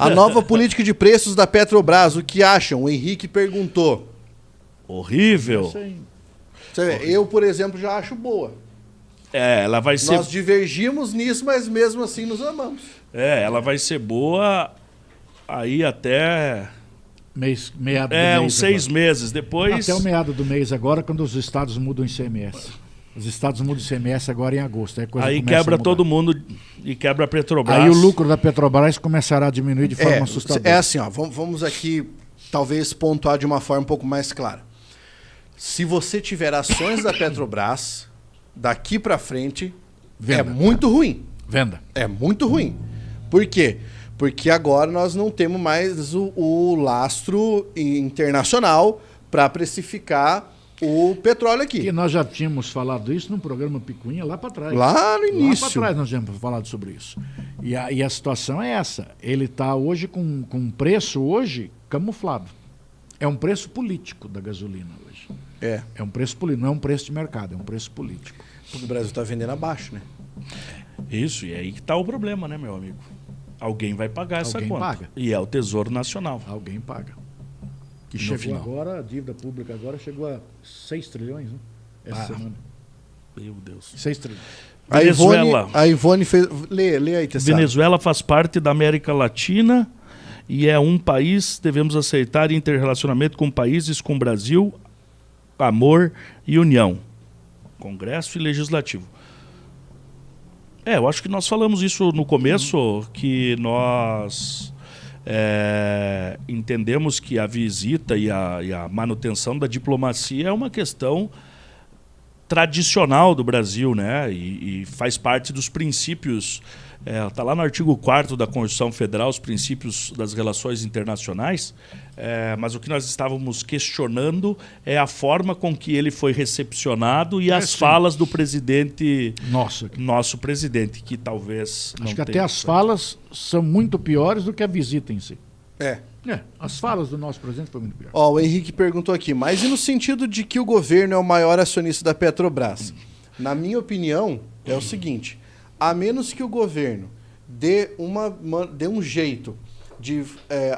A nova política de preços da Petrobras, o que acham? O Henrique perguntou. Horrível. Isso aí. Você vê, eu, por exemplo, já acho boa. Ela vai ser... Nós divergimos nisso, mas mesmo assim nos amamos. ela vai ser boa aí até... Meado do mês uns 6 agora. meses. Depois... Até o meado do mês agora, quando os estados mudam o ICMS. Os estados mudam o ICMS agora em agosto. Aí, a coisa Aí começa a quebra mudar. todo mundo e quebra a Petrobras. Aí o lucro da Petrobras começará a diminuir de forma assustadora. É assim, ó, vamos aqui talvez pontuar de uma forma um pouco mais clara. Se você tiver ações da Petrobras, daqui pra frente, Venda. é muito ruim. Venda. É muito ruim. Por quê? Porque agora nós não temos mais o lastro internacional para precificar o petróleo aqui. Que nós já tínhamos falado isso num programa Picuinha lá para trás. Lá no Lá início. para trás nós tínhamos falado sobre isso. E a situação é essa. Ele está hoje com um preço hoje camuflado. É um preço político da gasolina hoje. É um preço político, não é um preço de mercado, é um preço político. Porque o Brasil está vendendo abaixo, né? Isso, e aí que tá o problema, né, meu amigo? Alguém vai pagar essa Alguém conta. paga. E é o Tesouro Nacional. Alguém paga. Que No chegou final. agora, a dívida pública agora chegou a 6 trilhões, né? Essa semana. Meu Deus. 6 trilhões. Venezuela. A Ivone fez... Lê aí, Tessaro. Venezuela faz parte da América Latina e é um país, devemos aceitar interrelacionamento com países com Brasil, amor e união. Congresso e Legislativo. Eu acho que nós falamos isso no começo, que nós entendemos que a visita e a manutenção da diplomacia é uma questão tradicional do Brasil, né? E faz parte dos princípios, está lá no artigo 4º da Constituição Federal, os princípios das relações internacionais, mas o que nós estávamos questionando é a forma com que ele foi recepcionado e as sim. falas do presidente, Nossa. nosso presidente, que talvez não Acho que até tenha- as falas são muito piores do que a visita em si. É. As falas do nosso presidente foram muito piores. Ó, o Henrique perguntou aqui, mas e no sentido de que o governo é o maior acionista da Petrobras? Na minha opinião, é o seguinte, a menos que o governo dê um jeito de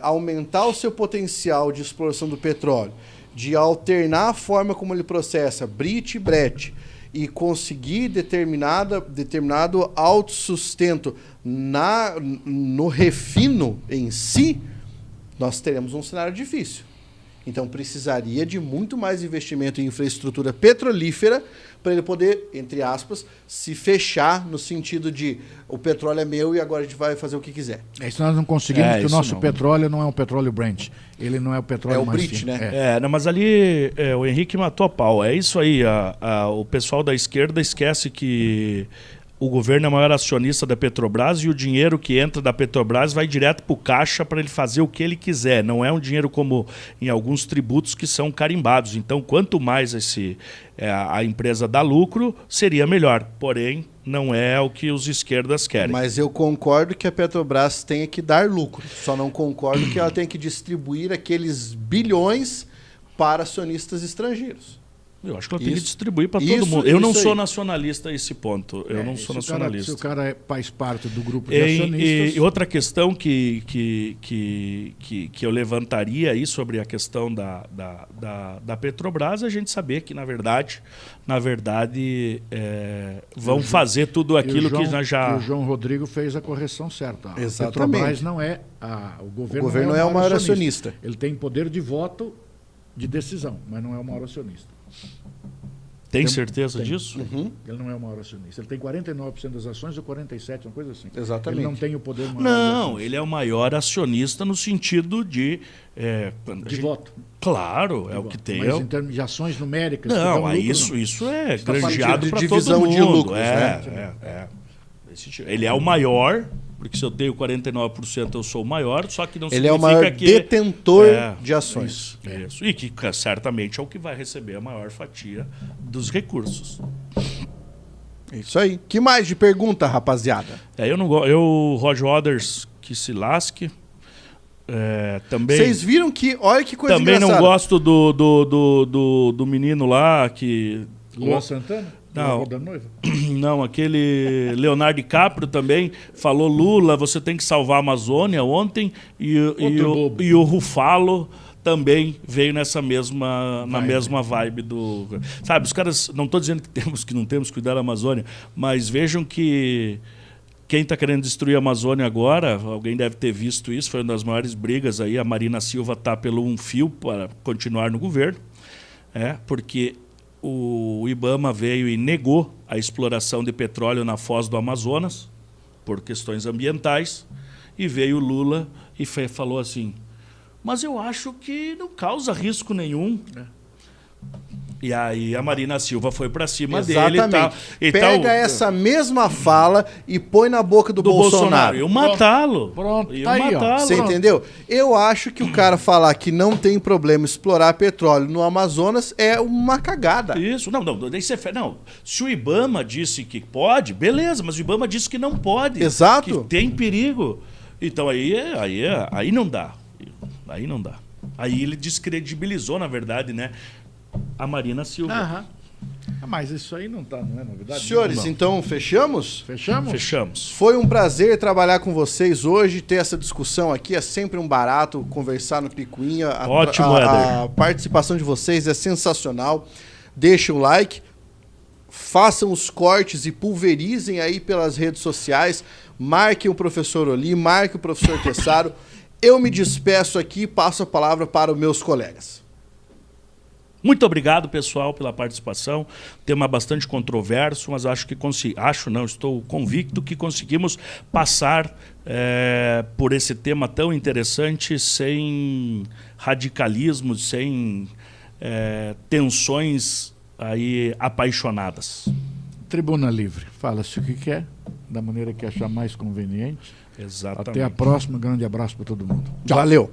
aumentar o seu potencial de exploração do petróleo, de alternar a forma como ele processa brit e brete, e conseguir determinado autossustento no refino em si, nós teremos um cenário difícil. Então precisaria de muito mais investimento em infraestrutura petrolífera para ele poder, entre aspas, se fechar no sentido de o petróleo é meu e agora a gente vai fazer o que quiser. Isso nós não conseguimos, porque o nosso petróleo não é um petróleo Brent. Ele não é o petróleo mais Brent, fino. né? Não, mas ali o Henrique matou a pau. É isso aí. O pessoal da esquerda esquece que o governo é o maior acionista da Petrobras e o dinheiro que entra da Petrobras vai direto para o caixa para ele fazer o que ele quiser. Não é um dinheiro como em alguns tributos que são carimbados. Então, quanto mais a empresa dá lucro, seria melhor. Porém, não é o que os esquerdas querem. Mas eu concordo que a Petrobras tenha que dar lucro. Só não concordo que ela tenha que distribuir aqueles bilhões para acionistas estrangeiros. Eu acho que ela tem que distribuir para todo mundo. Eu não sou nacionalista a esse ponto. Eu não sou nacionalista. Se o cara faz parte do grupo de acionistas... E outra questão que eu levantaria aí sobre a questão da Petrobras, a gente saber que, na verdade vão fazer tudo aquilo que nós já... O João Rodrigo fez a correção certa. Exatamente. A Petrobras não é... O governo não é o maior acionista. Ele tem poder de voto de decisão, mas não é o maior acionista. Tem certeza disso? Uhum. Ele não é o maior acionista. Ele tem 49% das ações ou 47%, uma coisa assim. Exatamente. Ele não tem o poder maior. Não, ele é o maior acionista no sentido de... voto. Claro, é o que tem. Mas em termos de ações numéricas... Não, lucro, isso é granjeado para todo divisão mundo. De lucros, Ele é o maior... Porque se eu tenho 49%, eu sou o maior, só que não ele significa é o maior detentor de ações. Isso. E que certamente é o que vai receber a maior fatia dos recursos. Isso aí. Que mais de pergunta, rapaziada? O Roger Waters, que se lasque. Também. Vocês viram que... Olha que coisa também engraçada. Não gosto do menino lá que... Luan Santana? Não, aquele Leonardo DiCaprio também falou: Lula, você tem que salvar a Amazônia ontem, e o Rufalo também veio nessa mesma vibe do... Sabe, os caras, não estou dizendo que não temos que cuidar da Amazônia, mas vejam que quem está querendo destruir a Amazônia agora, alguém deve ter visto isso, foi uma das maiores brigas aí, a Marina Silva está pelo um fio para continuar no governo, porque... O IBAMA veio e negou a exploração de petróleo na foz do Amazonas, por questões ambientais, e veio o Lula e falou assim, mas eu acho que não causa risco nenhum. E aí a Marina Silva foi para cima dele e tal. Pega essa mesma fala e põe na boca do Bolsonaro. Eu matá-lo. Pronto, Você entendeu? Eu acho que o cara falar que não tem problema explorar petróleo no Amazonas é uma cagada. Isso. Não. Se o IBAMA disse que pode, beleza, mas o IBAMA disse que não pode. Exato. Que tem perigo. Então aí não dá. Aí não dá. Aí ele descredibilizou, na verdade, né? A Marina Silva. Mas isso aí não é novidade. Senhores, então fechamos? Fechamos. Foi um prazer trabalhar com vocês hoje, ter essa discussão aqui. É sempre um barato conversar no Picuinha. Ótimo, Éder. A participação de vocês é sensacional. Deixem o like, façam os cortes e pulverizem aí pelas redes sociais. Marquem o professor Oli, marquem o professor Tessaro. Eu me despeço aqui e passo a palavra para os meus colegas. Muito obrigado, pessoal, pela participação. Tema bastante controverso, mas estou convicto que conseguimos passar por esse tema tão interessante sem radicalismo, sem tensões aí apaixonadas. Tribuna livre. Fala-se o que quer, da maneira que achar mais conveniente. Exatamente. Até a próxima. Grande abraço para todo mundo. Tchau. Valeu.